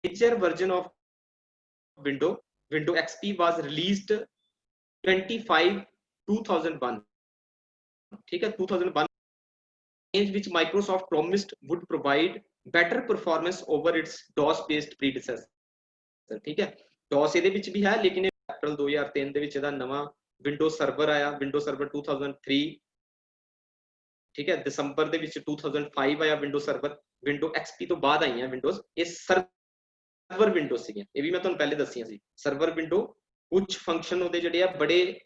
major version of Windows XP was released 25 2001, ठीक है 2001, in which Microsoft promised would provide better performance over its DOS based predecessor, ठीक है DOS ਇਹਦੇ ਵਿੱਚ ਵੀ ਹੈ लेकिन अप्रैल 2003 ਦੇ ਵਿੱਚ ਇਹਦਾ ਨਵਾਂ Windows Server ਆਇਆ, Windows Server 2003, ठीक है ਦਸੰਬਰ ਦੇ ਵਿੱਚ 2005 ਆਇਆ Windows Server, Windows XP ਤੋਂ ਬਾਅਦ ਆਈਆਂ Windows, ਇਹ ਸਰਵਰ ਵਿੰਡੋਜ਼ ਸੀਗੀਆਂ, ਇਹ ਵੀ ਮੈਂ ਤੁਹਾਨੂੰ ਪਹਿਲੇ ਦੱਸੀਆਂ ਸੀ। ਸਰਵਰ ਵਿੰਡੋ ਕੁਝ ਫੰਕਸ਼ਨ ਉਹਦੇ ਜਿਹੜੇ ਆ ਬੜੇ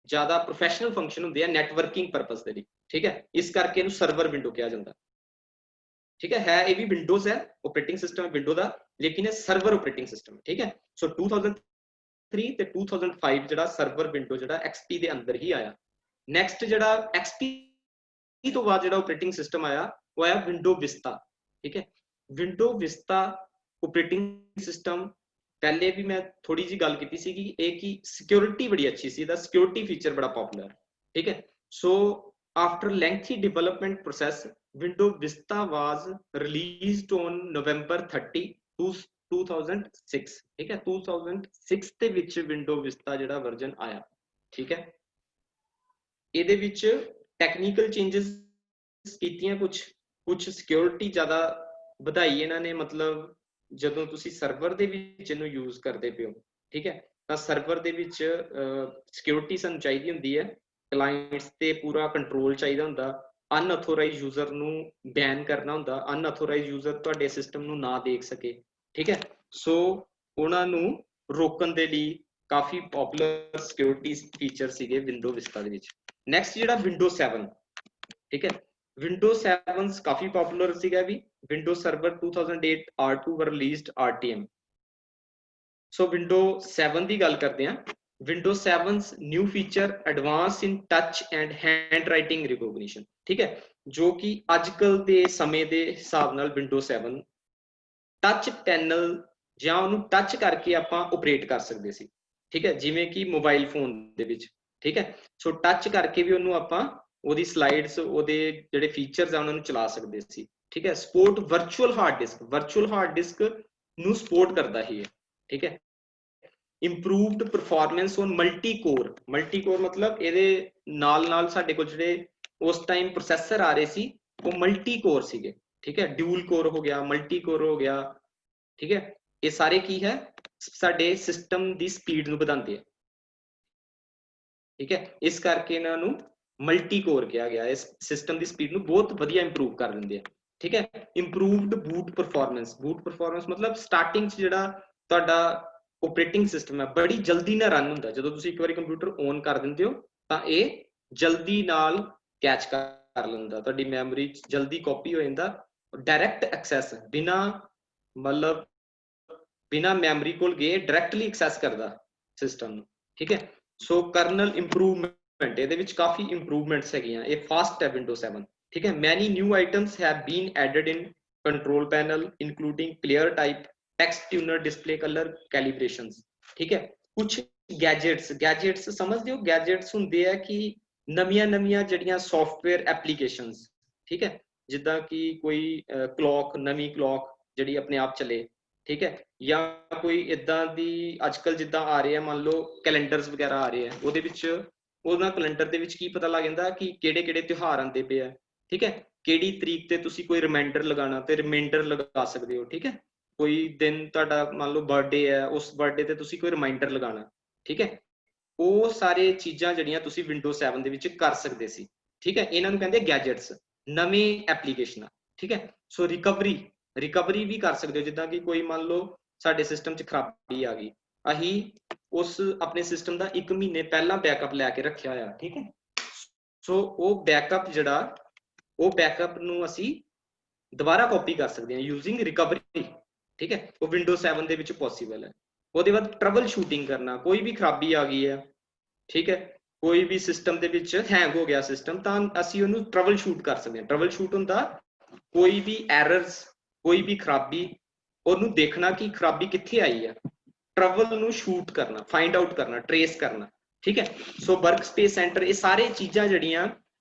ਜ਼ਿਆਦਾ ਪ੍ਰੋਫੈਸ਼ਨਲ ਫੰਕਸ਼ਨ ਹੁੰਦੇ ਆ ਨੈਟਵਰਕਿੰਗ ਪਰਪਸ ਦੇ ਲਈ, ਠੀਕ ਹੈ ਇਸ ਕਰਕੇ ਇਹਨੂੰ ਸਰਵਰ ਵਿੰਡੋ ਕਿਹਾ ਜਾਂਦਾ, ठीक है ਇਹ ਵੀ ਵਿੰਡੋਜ਼ ਹੈ, ਆਪਰੇਟਿੰਗ ਸਿਸਟਮ ਹੈ ਵਿੰਡੋ ਦਾ, ਲੇਕਿਨ ਇਹ ਸਰਵਰ ਆਪਰੇਟਿੰਗ ਸਿਸਟਮ ਹੈ, ठीक है ਸੋ 2003 ਤੇ 2005 ਜਿਹੜਾ ਸਰਵਰ ਵਿੰਡੋ ਜਿਹੜਾ XP ਦੇ ਅੰਦਰ ਹੀ ਆਇਆ। ਨੈਕਸਟ ਜਿਹੜਾ XP ਤੋਂ ਬਾਅਦ ਜਿਹੜਾ ਆਪਰੇਟਿੰਗ ਸਿਸਟਮ ਆਇਆ ਉਹ ਆਇਆ ਵਿੰਡੋ ਵਿਸਤਾ, ठीक है ਵਿੰਡੋ ਵਿਸਤਾ ਆਪਰੇਟਿੰਗ ਸਿਸਟਮ पहले भी मैं थोड़ी जी गल की सी कि एक ही सिक्योरिटी बड़ी अच्छी सी, दा सिक्योरिटी फीचर बड़ा पॉपुलर, ठीक है so after lengthy development process window vista was released on November 30 2006, ठीक है 2006 ਦੇ ਵਿੱਚ विंडो विस्ता ਜਿਹੜਾ वर्जन आया, ठीक है ਇਹਦੇ ਵਿੱਚ टेक्निकल चेंजेस ਕੀਤੀਆਂ, कुछ सिक्योरिटी ਜ਼ਿਆਦਾ ਵਧਾਈ ਇਹਨਾਂ ਨੇ, मतलब ਜਦੋਂ ਤੁਸੀਂ ਸਰਵਰ ਦੇ ਵਿੱਚ ਇਹਨੂੰ ਯੂਜ਼ ਕਰਦੇ ਪਿਓ, ਠੀਕ ਹੈ ਤਾਂ ਸਰਵਰ ਦੇ ਵਿੱਚ ਸਿਕਿਉਰਿਟੀ ਸਾਨੂੰ ਚਾਹੀਦੀ ਹੁੰਦੀ ਹੈ, ਕਲਾਇੰਟਸ ਤੇ ਪੂਰਾ ਕੰਟਰੋਲ ਚਾਹੀਦਾ ਹੁੰਦਾ, ਅਨਅਥੋਰਾਈਜ਼ਡ ਯੂਜ਼ਰ ਨੂੰ ਬੈਨ ਕਰਨਾ ਹੁੰਦਾ, ਅਨਅਥੋਰਾਈਜ਼ਡ ਯੂਜ਼ਰ ਤੁਹਾਡੇ ਸਿਸਟਮ ਨੂੰ ਨਾ ਦੇਖ ਸਕੇ, ਠੀਕ ਹੈ ਸੋ ਉਹਨਾਂ ਨੂੰ ਰੋਕਣ ਦੇ ਲਈ ਕਾਫੀ ਪਪੂਲਰ ਸਿਕਿਉਰਿਟੀ ਫੀਚਰ ਸੀਗੇ ਵਿੰਡੋ ਵਿਸਤਾ ਦੇ ਵਿੱਚ। ਨੈਕਸਟ ਜਿਹੜਾ ਵਿੰਡੋ 7, ਠੀਕ ਹੈ Windows 7 काफी पॉपुलर सीगा भी, Windows Server 2008 R2 were released RTM। So Windows 7 ਦੀ ਗੱਲ ਕਰਦੇ ਹਾਂ। Windows 7's new feature advance in touch and handwriting recognition, ठीक है ਜੋ ਕਿ ਅੱਜਕੱਲ ਦੇ ਸਮੇਂ ਦੇ ਹਿਸਾਬ ਨਾਲ Windows 7 ਟੱਚ ਪੈਨਲ ਜਾਂ ਉਹਨੂੰ ਟੱਚ ਕਰਕੇ ਆਪਾਂ ਆਪਰੇਟ ਕਰ ਸਕਦੇ ਸੀ, ਠੀਕ ਹੈ ਜਿਵੇਂ ਕਿ ਮੋਬਾਈਲ ਫੋਨ ਦੇ ਵਿੱਚ, ਠੀਕ ਹੈ ਸੋ ਟੱਚ ਕਰਕੇ ਵੀ ਉਹਨੂੰ ਆਪਾਂ ਉਹਦੀ ਸਲਾਈਡਸ ਉਹਦੇ ਜਿਹੜੇ ਫੀਚਰਸ ਆ ਉਹਨਾਂ ਨੂੰ ਚਲਾ ਸਕਦੇ ਸੀ, ਠੀਕ ਹੈ ਸਪੋਰਟ ਵਰਚੁਅਲ ਹਾਰਡ ਡਿਸਕ ਨੂੰ ਸਪੋਰਟ ਕਰਦਾ ਹੀ ਹੈ, ਠੀਕ ਹੈ improved performance on multi core ਮਤਲਬ ਇਹਦੇ ਨਾਲ ਸਾਡੇ ਕੋਲ ਜਿਹੜੇ ਉਸ ਟਾਈਮ ਪ੍ਰੋਸੈਸਰ ਆ ਰਹੇ ਸੀ ਉਹ ਮਲਟੀ ਕੋਰ ਸੀਗੇ, ਠੀਕ ਹੈ ਡਿਊਲ ਕੋਰ ਹੋ ਗਿਆ, ਮਲਟੀ ਕੋਰ ਹੋ ਗਿਆ, ਠੀਕ ਹੈ ਇਹ ਸਾਰੇ ਕੀ ਹੈ ਸਾਡੇ ਸਿਸਟਮ ਦੀ ਸਪੀਡ ਨੂੰ ਵਧਾਉਂਦੇ ਆ, ਠੀਕ ਹੈ ਇਸ ਕਰਕੇ ਇਹਨਾਂ ਨੂੰ मल्टी कोर किया गया, इस सिस्टम की स्पीड ਨੂੰ ਬਹੁਤ ਵਧੀਆ ਇੰਪਰੂਵ ਕਰ ਦਿੰਦੇ ਆ, ਠੀਕ ਹੈ ਇੰਪਰੂਵਡ ਬੂਟ ਪਰਫਾਰਮੈਂਸ ਮਤਲਬ ਸਟਾਰਟਿੰਗ ਚ ਜਿਹੜਾ ਤੁਹਾਡਾ ਆਪਰੇਟਿੰਗ ਸਿਸਟਮ ਹੈ ਬੜੀ ਜਲਦੀ ਨਾਲ ਰਨ ਹੁੰਦਾ, ਜਦੋਂ ਤੁਸੀਂ ਇੱਕ ਵਾਰੀ ਕੰਪਿਊਟਰ ਔਨ ਕਰ ਦਿੰਦੇ ਹੋ ਤਾਂ ਇਹ ਜਲਦੀ ਨਾਲ ਕੈਚ ਕਰ ਲੈਂਦਾ, ਤੁਹਾਡੀ ਮੈਮਰੀ ਚ ਜਲਦੀ ਕਾਪੀ ਹੋ ਜਾਂਦਾ, ਡਾਇਰੈਕਟ ਐਕਸੈਸ ਬਿਨਾ ਮੈਮਰੀ ਕੋਲ ਗਏ ਡਾਇਰੈਕਟਲੀ ਐਕਸੈਸ ਕਰਦਾ ਸਿਸਟਮ ਨੂੰ, ਠੀਕ ਹੈ ਸੋ ਕਰਨਲ ਇੰਪਰੂਵਮੈਂਟ ਇਹਦੇ ਵਿੱਚ ਕਾਫੀ ਇੰਪਰੂਵਮੈਂਟਸ ਹੈਗੀਆਂ, ਇਹ ਫਾਸਟ ਹੈ Windows 7, ਠੀਕ ਹੈ many new items have been added in control panel including ClearType, text tuner, display colour calibrations, ਠੀਕ ਹੈ ਕੁਝ ਗੈਜੇਟਸ ਸਮਝਦੇ ਹੋ, ਗੈਜੇਟਸ ਹੁੰਦੇ ਆ ਕਿ ਨਵੀਆਂ ਜਿਹੜੀਆਂ ਸੌਫਟਵੇਅਰ ਐਪਲੀਕੇਸ਼ਨਸ, ਠੀਕ ਹੈ ਜਿੱਦਾਂ ਕਿ ਕੋਈ ਨਵੀਂ ਕਲੌਕ ਜਿਹੜੀ ਆਪਣੇ ਆਪ ਚੱਲੇ, ਠੀਕ ਹੈ ਜਾਂ ਕੋਈ ਇਦਾਂ ਦੀ ਅੱਜਕੱਲ ਜਿੱਦਾਂ ਆ ਰਹੇ ਆ ਮੰਨ ਲਓ ਕੈਲੰਡਰਸ ਵਗੈਰਾ ਆ ਰਹੇ ਆ, ਉਹਦੇ ਵਿੱਚ ਉਹਨਾਂ ਕੈਲੰਡਰ ਦੇ ਵਿੱਚ ਕੀ ਪਤਾ ਲੱਗ ਜਾਂਦਾ ਕਿ ਕਿਹੜੇ ਤਿਉਹਾਰ ਆਉਂਦੇ ਪਏ ਆ, ਠੀਕ ਹੈ ਕਿਹੜੀ ਤਰੀਕ ਤੇ ਤੁਸੀਂ ਕੋਈ ਰਿਮਾਈਂਡਰ ਲਗਾਉਣਾ ਤੇ ਰਿਮਾਈਂਡਰ ਲਗਾ ਸਕਦੇ ਹੋ, ਠੀਕ ਹੈ ਕੋਈ ਦਿਨ ਤੁਹਾਡਾ ਮੰਨ ਲਓ ਬਰਥਡੇ ਹੈ ਉਸ ਬਰਥਡੇ ਤੇ ਤੁਸੀਂ ਕੋਈ ਰਿਮਾਈਂਡਰ ਲਗਾਉਣਾ, ਠੀਕ ਹੈ ਉਹ ਸਾਰੇ ਚੀਜ਼ਾਂ ਜਿਹੜੀਆਂ ਤੁਸੀਂ Windows 7 ਦੇ ਵਿੱਚ ਕਰ ਸਕਦੇ ਸੀ, ਠੀਕ ਹੈ ਇਹਨਾਂ ਨੂੰ ਕਹਿੰਦੇ ਗੈਜਟਸ, ਨਵੇਂ ਐਪਲੀਕੇਸ਼ਨਾਂ, ਠੀਕ ਹੈ ਸੋ ਰਿਕਵਰੀ ਵੀ ਕਰ ਸਕਦੇ ਹੋ, ਜਿੱਦਾਂ ਕਿ ਕੋਈ ਮੰਨ ਲਓ ਸਾਡੇ ਸਿਸਟਮ 'ਚ ਖਰਾਬੀ ਆ ਗਈ, ਅਸੀਂ ਉਸ ਆਪਣੇ ਸਿਸਟਮ ਦਾ 1 ਮਹੀਨੇ ਪਹਿਲਾਂ ਬੈਕਅਪ ਲੈ ਕੇ ਰੱਖਿਆ ਹੋਇਆ, ਠੀਕ ਹੈ ਸੋ ਉਹ ਬੈਕਅਪ ਨੂੰ ਅਸੀਂ ਦੁਬਾਰਾ ਕਾਪੀ ਕਰ ਸਕਦੇ ਹਾਂ ਯੂਜ਼ਿੰਗ ਰਿਕਵਰੀ, ਠੀਕ ਹੈ ਉਹ Windows 7 ਦੇ ਵਿੱਚ ਪੋਸੀਬਲ ਹੈ। ਉਹਦੇ ਬਾਅਦ ਟਰਬਲ ਸ਼ੂਟਿੰਗ ਕਰਨਾ, ਕੋਈ ਵੀ ਖਰਾਬੀ ਆ ਗਈ ਹੈ, ਠੀਕ ਹੈ ਕੋਈ ਵੀ ਸਿਸਟਮ ਦੇ ਵਿੱਚ ਹੈਂਗ ਹੋ ਗਿਆ ਸਿਸਟਮ ਤਾਂ ਅਸੀਂ ਉਹਨੂੰ ਟਰਬਲ ਸ਼ੂਟ ਕਰ ਸਕਦੇ ਹਾਂ। ਟਰਬਲ ਸ਼ੂਟ ਹੁੰਦਾ ਕੋਈ ਵੀ ਐਰਰਸ, ਕੋਈ ਵੀ ਖਰਾਬੀ, ਉਹਨੂੰ ਦੇਖਣਾ ਕਿ ਖਰਾਬੀ ਕਿੱਥੇ ਆਈ ਹੈ, ਟਰਬਲ ਨੂੰ ਸ਼ੂਟ ਕਰਨਾ, ਫਾਈਂਡ ਆਊਟ ਕਰਨਾ, ਟ੍ਰੇਸ ਕਰਨਾ, ਠੀਕ ਹੈ ਸੋ ਵਰਕ ਸਪੇਸ ਸੈਂਟਰ, ਇਹ ਸਾਰੇ ਚੀਜ਼ਾਂ ਜਿਹੜੀਆਂ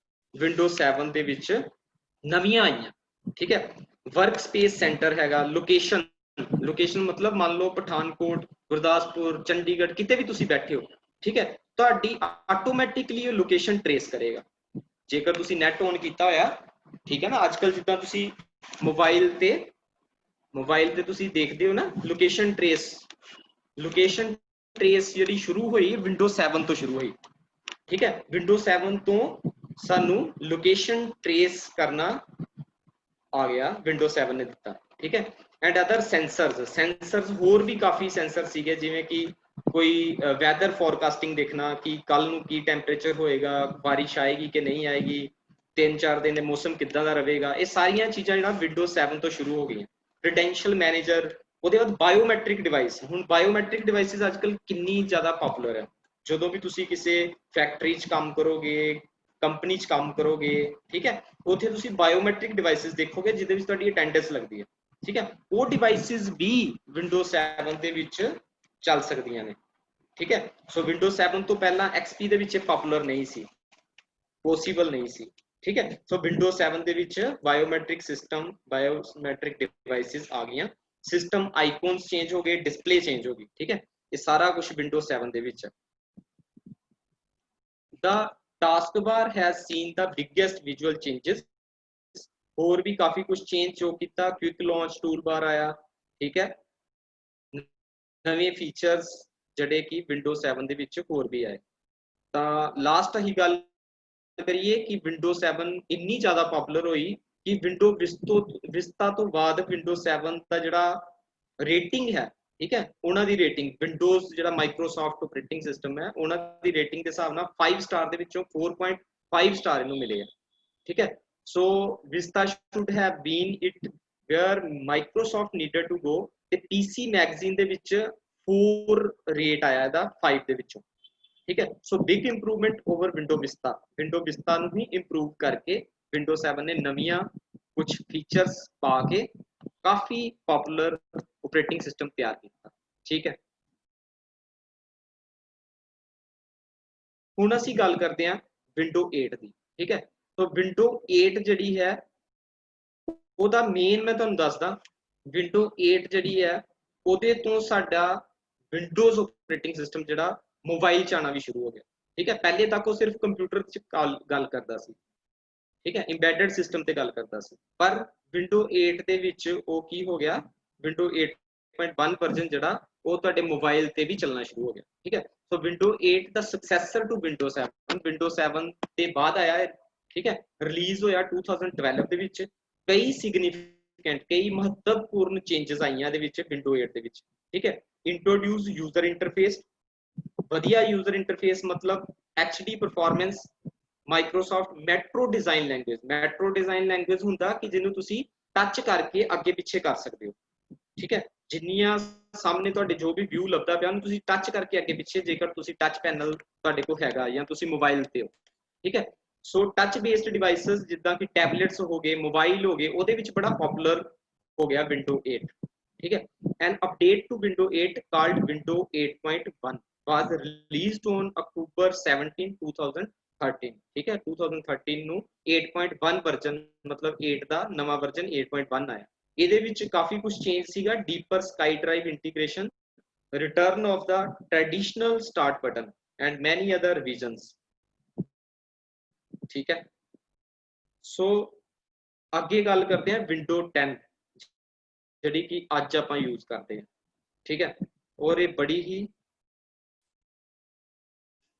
Windows 7 ਦੇ ਵਿੱਚ ਨਵੀਆਂ ਆਈਆਂ, ਠੀਕ ਹੈ ਵਰਕ ਸਪੇਸ ਸੈਂਟਰ ਹੈਗਾ, ਲੋਕੇਸ਼ਨ लोकेशन मतलब मान लो पठानकोट, गुरदासपुर, चंडीगढ़, किते भी तुसी बैठे हो, ठीक है, ਤੁਹਾਡੀ ਆਟੋਮੈਟਿਕਲੀ ਇਹ ਲੋਕੇਸ਼ਨ ਟ੍ਰੇਸ ਕਰੇਗਾ ਜੇਕਰ ਤੁਸੀਂ ਨੈਟ ਔਨ ਕੀਤਾ ਹੋਇਆ, ਠੀਕ ਹੈ ਨਾ। ਅੱਜ ਕੱਲ ਜਿੱਦਾਂ ਤੁਸੀਂ ਮੋਬਾਈਲ ਤੇ ਤੁਸੀਂ ਦੇਖਦੇ ਹੋ ਨਾ ਲੋਕੇਸ਼ਨ ਟ੍ਰੇਸ ਜਿਹੜੀ ਸ਼ੁਰੂ ਹੋਈ ਵਿੰਡੋ 7 ਤੋਂ ਸ਼ੁਰੂ ਹੋਈ, ਠੀਕ ਹੈ। ਵਿੰਡੋ 7 ਤੋਂ ਸਾਨੂੰ ਲੋਕੇਸ਼ਨ ਟ੍ਰੇਸ ਕਰਨਾ ਆ ਗਿਆ, ਵਿੰਡੋ 7 ਨੇ ਦਿੱਤਾ, ਠੀਕ ਹੈ। ਐਂਡ ਅਦਰ ਸੈਂਸਰਸ ਹੋਰ ਵੀ ਕਾਫੀ ਸੈਂਸਰ ਸੀਗੇ, ਜਿਵੇਂ ਕਿ ਕੋਈ ਵੈਦਰ ਫੋਰਕਾਸਟਿੰਗ ਦੇਖਣਾ ਕਿ ਕੱਲ ਨੂੰ ਕੀ ਟੈਂਪਰੇਚਰ ਹੋਏਗਾ, ਬਾਰਿਸ਼ ਆਏਗੀ ਕਿ ਨਹੀਂ ਆਏਗੀ, 3-4 ਦਿਨ ਦੇ ਮੌਸਮ ਕਿੱਦਾਂ ਦਾ ਰਹੇਗਾ, ਇਹ ਸਾਰੀਆਂ ਚੀਜ਼ਾਂ ਜਿਹੜਾ ਵਿੰਡੋ 7 ਤੋਂ ਸ਼ੁਰੂ ਹੋ ਗਈਆਂ। ਕ੍ਰੈਡੈਂਸ਼ੀਅਲ ਮੈਨੇਜਰ, ਉਹਦੇ ਬਾਅਦ ਬਾਇਓਮੈਟ੍ਰਿਕ ਡਿਵਾਈਸ। ਹੁਣ ਬਾਇਓਮੈਟ੍ਰਿਕ ਡਿਵਾਈਸਿਸ ਅੱਜ ਕੱਲ ਕਿੰਨੀ ਜ਼ਿਆਦਾ ਪਪੂਲਰ ਹੈ। ਜਦੋਂ ਵੀ ਤੁਸੀਂ ਕਿਸੇ ਫੈਕਟਰੀ 'ਚ ਕੰਮ ਕਰੋਗੇ, ਕੰਪਨੀ 'ਚ ਕੰਮ ਕਰੋਗੇ, ਠੀਕ ਹੈ, ਉੱਥੇ ਤੁਸੀਂ ਬਾਇਓਮੈਟ੍ਰਿਕ ਡਿਵਾਈਸਿਸ ਦੇਖੋਗੇ ਜਿਹਦੇ ਵਿੱਚ ਤੁਹਾਡੀ ਅਟੈਂਡੈਂਸ ਲੱਗਦੀ ਹੈ, ਠੀਕ ਹੈ। ਉਹ ਡਿਵਾਈਸਿਸ ਵੀ ਵਿੰਡੋ 7 ਦੇ ਵਿੱਚ ਚੱਲ ਸਕਦੀਆਂ ਨੇ, ਠੀਕ ਹੈ। ਸੋ ਵਿੰਡੋ 7 ਤੋਂ ਪਹਿਲਾਂ XP ਦੇ ਵਿੱਚ ਪਪੂਲਰ ਨਹੀਂ ਸੀ, ਪੋਸੀਬਲ ਨਹੀਂ ਸੀ, ਠੀਕ ਹੈ। ਸੋ ਵਿੰਡੋ 7 ਦੇ ਵਿੱਚ ਬਾਇਓਮੈਟ੍ਰਿਕ ਸਿਸਟਮ, ਬਾਇਓਮੈਟ੍ਰਿਕ ਡਿਵਾਈਸਿਸ ਆ ਗਈਆਂ, ਸਿਸਟਮ ਆਈਕਨਸ ਚੇਂਜ ਹੋ ਗਏ, ਡਿਸਪਲੇ ਚੇਂਜ ਹੋ ਗਈ, ਠੀਕ ਹੈ। ਇਹ ਸਾਰਾ ਕੁਝ ਵਿੰਡੋ 7 ਦੇ ਵਿੱਚ ਹੈ। The taskbar has seen the biggest visual changes। ਹੋਰ ਵੀ ਕਾਫੀ ਕੁਝ ਚੇਂਜ ਜੋ ਕੀਤਾ, क्विक launch toolbar ਆਇਆ, ਠੀਕ ਹੈ। ਨਵੇਂ ਫੀਚਰਸ ਜਿਹੜੇ ਕਿ ਵਿੰਡੋ 7 ਦੇ ਵਿੱਚ ਹੋਰ ਵੀ ਆਏ। ਤਾਂ ਲਾਸਟ ਹੀ ਗੱਲ ਕਰੀਏ ਕਿ ਵਿੰਡੋ 7 ਇੰਨੀ ਜ਼ਿਆਦਾ ਪਪੂਲਰ ਹੋਈ ਕਿ ਵਿੰਡੋ ਵਿਸਤਾ ਤੋਂ ਬਾਅਦ ਵਿੰਡੋ 7 ਦਾ ਜਿਹੜਾ ਰੇਟਿੰਗ ਹੈ, ਠੀਕ ਹੈ, ਉਹਨਾਂ ਦੀ ਰੇਟਿੰਗ ਵਿੰਡੋਜ਼ ਜਿਹੜਾ ਮਾਈਕਰੋਸਾਫਟ ਆਪਰੇਟਿੰਗ ਸਿਸਟਮ ਹੈ ਉਹਨਾਂ ਦੀ ਰੇਟਿੰਗ ਦੇ ਹਿਸਾਬ ਨਾਲ 5 ਸਟਾਰ ਦੇ ਵਿੱਚੋਂ 4.5 ਸਟਾਰ ਇਹਨੂੰ ਮਿਲੇ ਆ, ਠੀਕ ਹੈ। So Vista should have been it where Microsoft needed to go, ਤੇ PC ਮੈਗਜ਼ੀਨ ਦੇ ਵਿੱਚ 4 ਰੇਟ ਆਇਆ ਇਹਦਾ 5 ਦੇ ਵਿੱਚੋਂ, ਠੀਕ ਹੈ। ਸੋ big improvement over window Vista ਨੂੰ ਵੀ ਇੰਪਰੂਵ ਕਰਕੇ ਵਿੰਡੋ 7 ਨੇ ਨਵੀਆਂ ਕੁਝ ਫੀਚਰਸ ਪਾ ਕੇ ਕਾਫੀ ਪਪੂਲਰ ਆਪਰੇਟਿੰਗ ਸਿਸਟਮ ਤਿਆਰ ਕੀਤਾ, ਠੀਕ ਹੈ। ਹੁਣ ਅਸੀਂ ਗੱਲ ਕਰਦੇ ਹਾਂ ਵਿੰਡੋ 8 ਦੀ, ਠੀਕ ਹੈ। ਸੋ ਵਿੰਡੋ 8 ਜਿਹੜੀ ਹੈ ਉਹਦਾ ਮੇਨ ਮੈਂ ਤੁਹਾਨੂੰ ਦੱਸਦਾ, ਵਿੰਡੋ 8 ਜਿਹੜੀ ਹੈ ਉਹਦੇ ਤੋਂ ਸਾਡਾ ਵਿੰਡੋਜ਼ ਆਪਰੇਟਿੰਗ ਸਿਸਟਮ ਜਿਹੜਾ ਮੋਬਾਈਲ 'ਚ ਆਉਣਾ ਵੀ ਸ਼ੁਰੂ ਹੋ ਗਿਆ, ਠੀਕ ਹੈ। ਪਹਿਲੇ ਤੱਕ ਉਹ ਸਿਰਫ ਕੰਪਿਊਟਰ 'ਚ ਗੱਲ ਕਰਦਾ ਸੀ, ਠੀਕ ਹੈ, ਇੰਬੈਡਡ ਸਿਸਟਮ ਤੇ ਗੱਲ ਕਰਦਾ ਸੀ। ਪਰ ਵਿੰਡੋ 8 ਦੇ ਵਿੱਚ ਉਹ ਕੀ ਹੋ ਗਿਆ, ਵਿੰਡੋ 8.1 ਵਰਜ਼ਨ ਜਿਹੜਾ ਉਹ ਤੁਹਾਡੇ ਮੋਬਾਈਲ ਤੇ ਵੀ ਚੱਲਣਾ ਸ਼ੁਰੂ ਹੋ ਗਿਆ, ਠੀਕ ਹੈ। ਸੋ ਵਿੰਡੋ 8 ਦਾ ਸਕਸੈਸਰ ਟੂ ਵਿੰਡੋ 7 ਵਿੰਡੋ 7 ਦੇ ਬਾਅਦ ਆਇਆ ਹੈ, ਠੀਕ ਹੈ। ਰਿਲੀਜ਼ ਹੋਇਆ 2012 ਦੇ ਵਿੱਚ। ਕਈ ਸਿਗਨੀਫੀਕੈਂਟ, ਕਈ ਮਹੱਤਵਪੂਰਨ ਚੇਂਜਸ ਆਈਆਂ ਦੇ ਵਿੱਚ ਵਿੰਡੋ 8 ਦੇ ਵਿੱਚ, ਠੀਕ ਹੈ। ਇੰਟਰੋਡਿਊਸ ਯੂਜ਼ਰ ਇੰਟਰਫੇਸ, ਵਧੀਆ ਯੂਜ਼ਰ ਇੰਟਰਫੇਸ ਮਤਲਬ HD performance, Microsoft metro design language ਹੁੰਦਾ ਕਿ ਜਿਹਨੂੰ ਤੁਸੀਂ ਟੱਚ ਕਰਕੇ ਅੱਗੇ ਪਿੱਛੇ ਕਰ ਸਕਦੇ ਹੋ, ਠੀਕ ਹੈ। ਜਿੰਨੀਆਂ ਸਾਹਮਣੇ ਤੁਹਾਡੇ ਜੋ ਵੀ ਵਿਊ ਲੱਭਦਾ ਪਿਆ ਉਹਨੂੰ ਤੁਸੀਂ ਟੱਚ ਕਰਕੇ ਅੱਗੇ ਪਿੱਛੇ, ਜੇਕਰ ਤੁਸੀਂ ਟੱਚ ਪੈਨਲ ਤੁਹਾਡੇ ਕੋਲ ਹੈਗਾ ਜਾਂ ਤੁਸੀਂ ਮੋਬਾਈਲ ਤੇ ਹੋ, ਠੀਕ ਹੈ। ਸੋ ਟੱਚ ਬੇਸਡ ਡਿਵਾਈਸਸ ਜਿੱਦਾਂ ਕਿ ਟੈਬਲੇਟਸ ਹੋ ਗਏ, ਮੋਬਾਈਲ ਹੋ ਗਏ, ਉਹਦੇ ਵਿੱਚ ਬੜਾ ਪਪੂਲਰ ਹੋ ਗਿਆ ਵਿੰਡੋ 8, ਠੀਕ ਹੈ। An update to window 8 called window 8.1 was released on October 17, 2013, ਠੀਕ ਹੈ। 2013 ਨੂੰ 8.1 ਵਰਜ਼ਨ ਮਤਲਬ 8 ਦਾ ਨਵਾਂ ਵਰਜ਼ਨ 8.1 ਆਇਆ। ਇਹਦੇ ਵਿੱਚ ਕਾਫੀ ਕੁਝ ਚੇਂਜ ਸੀਗਾ, deeper SkyDrive integration, return of the traditional start button and many other revisions, ਠੀਕ ਹੈ। ਸੋ ਅੱਗੇ ਗੱਲ ਕਰਦੇ ਹਾਂ ਵਿੰਡੋ 10 ਜਿਹੜੀ ਕਿ ਅੱਜ ਆਪਾਂ ਯੂਜ਼ ਕਰਦੇ ਹਾਂ, ਠੀਕ ਹੈ। ਔਰ ਇਹ ਬੜੀ ਹੀ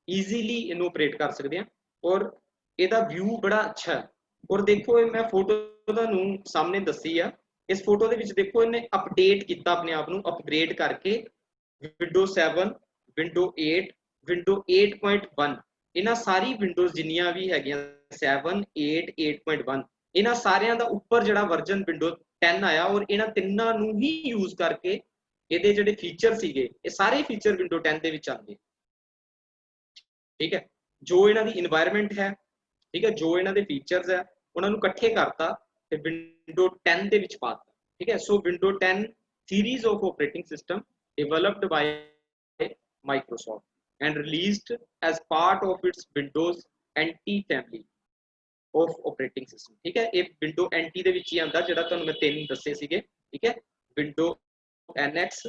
ਈਜ਼ੀਲੀ ਇਹਨੂੰ ਆਪਰੇਟ ਕਰ ਸਕਦੇ ਹਾਂ ਔਰ ਇਹਦਾ ਵਿਊ ਬੜਾ ਅੱਛਾ ਹੈ। ਔਰ ਦੇਖੋ ਇਹ ਮੈਂ ਫੋਟੋ ਤੁਹਾਨੂੰ ਸਾਹਮਣੇ ਦੱਸੀ ਆ, ਇਸ ਫੋਟੋ ਦੇ ਵਿੱਚ ਦੇਖੋ ਇਹਨੇ ਅਪਡੇਟ ਕੀਤਾ ਆਪਣੇ ਆਪ ਨੂੰ, ਅਪਗ੍ਰੇਡ ਕਰਕੇ ਵਿੰਡੋ 7, ਵਿੰਡੋ 8, ਵਿੰਡੋ 8.1, ਇਹਨਾਂ ਸਾਰੀ ਵਿੰਡੋਜ਼ ਜਿੰਨੀਆਂ ਵੀ ਹੈਗੀਆਂ 7, 8, 8.1, ਇਹਨਾਂ ਸਾਰਿਆਂ ਦਾ ਉੱਪਰ ਜਿਹੜਾ ਵਰਜ਼ਨ ਵਿੰਡੋ 10 ਆਇਆ ਔਰ ਇਹਨਾਂ ਤਿੰਨਾਂ ਨੂੰ ਹੀ ਯੂਜ਼ ਕਰਕੇ ਇਹਦੇ ਜਿਹੜੇ ਫੀਚਰ ਸੀਗੇ ਇਹ ਸਾਰੇ ਫੀਚਰ ਵਿੰਡੋ 10 ਦੇ ਵਿੱਚ ਆਉਂਦੇ, ਠੀਕ ਹੈ। ਜੋ ਇਹਨਾਂ ਦੀ ਇਨਵਾਇਰਨਮੈਂਟ ਹੈ, ਠੀਕ ਹੈ, ਜੋ ਇਹਨਾਂ ਦੇ ਫੀਚਰਸ ਹੈ ਉਹਨਾਂ ਨੂੰ ਇਕੱਠੇ ਕਰਤਾ ਤੇ ਵਿੰਡੋ 10 ਦੇ ਵਿੱਚ ਪਾਤਾ, ਠੀਕ ਹੈ। So window 10 series of operating system developed by Microsoft and released as part of its Windows NT family of operating system, ਠੀਕ ਹੈ। ਇਹ ਵਿੰਡੋ NT ਦੇ ਵਿੱਚ ਹੀ ਆਉਂਦਾ ਜਿਹੜਾ ਤੁਹਾਨੂੰ ਮੈਂ 3 ਦੱਸੇ ਸੀਗੇ, ਠੀਕ ਹੈ। Window NX,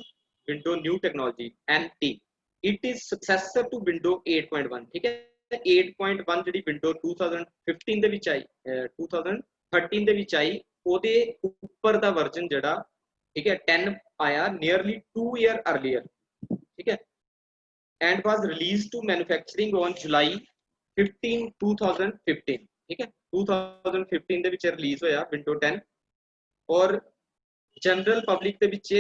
Windows New Technology NT, it is successor to Windows 8.1 ठीक है 8.1 ਜਿਹੜੀ Windows 2015 ਦੇ ਵਿੱਚ ਆਈ 2013 ਦੇ ਵਿੱਚ ਆਈ ਉਹਦੇ ਉੱਪਰ ਦਾ ਵਰਜ਼ਨ ਜਿਹੜਾ ठीक है 10 आया nearly 2 year earlier ठीक है and was released to manufacturing on July 15 2015 ठीक है 2015 ਦੇ ਵਿੱਚ ਰਿਲੀਜ਼ ਹੋਇਆ Windows 10 ਔਰ ਜਨਰਲ ਪਬਲਿਕ ਦੇ ਵਿੱਚ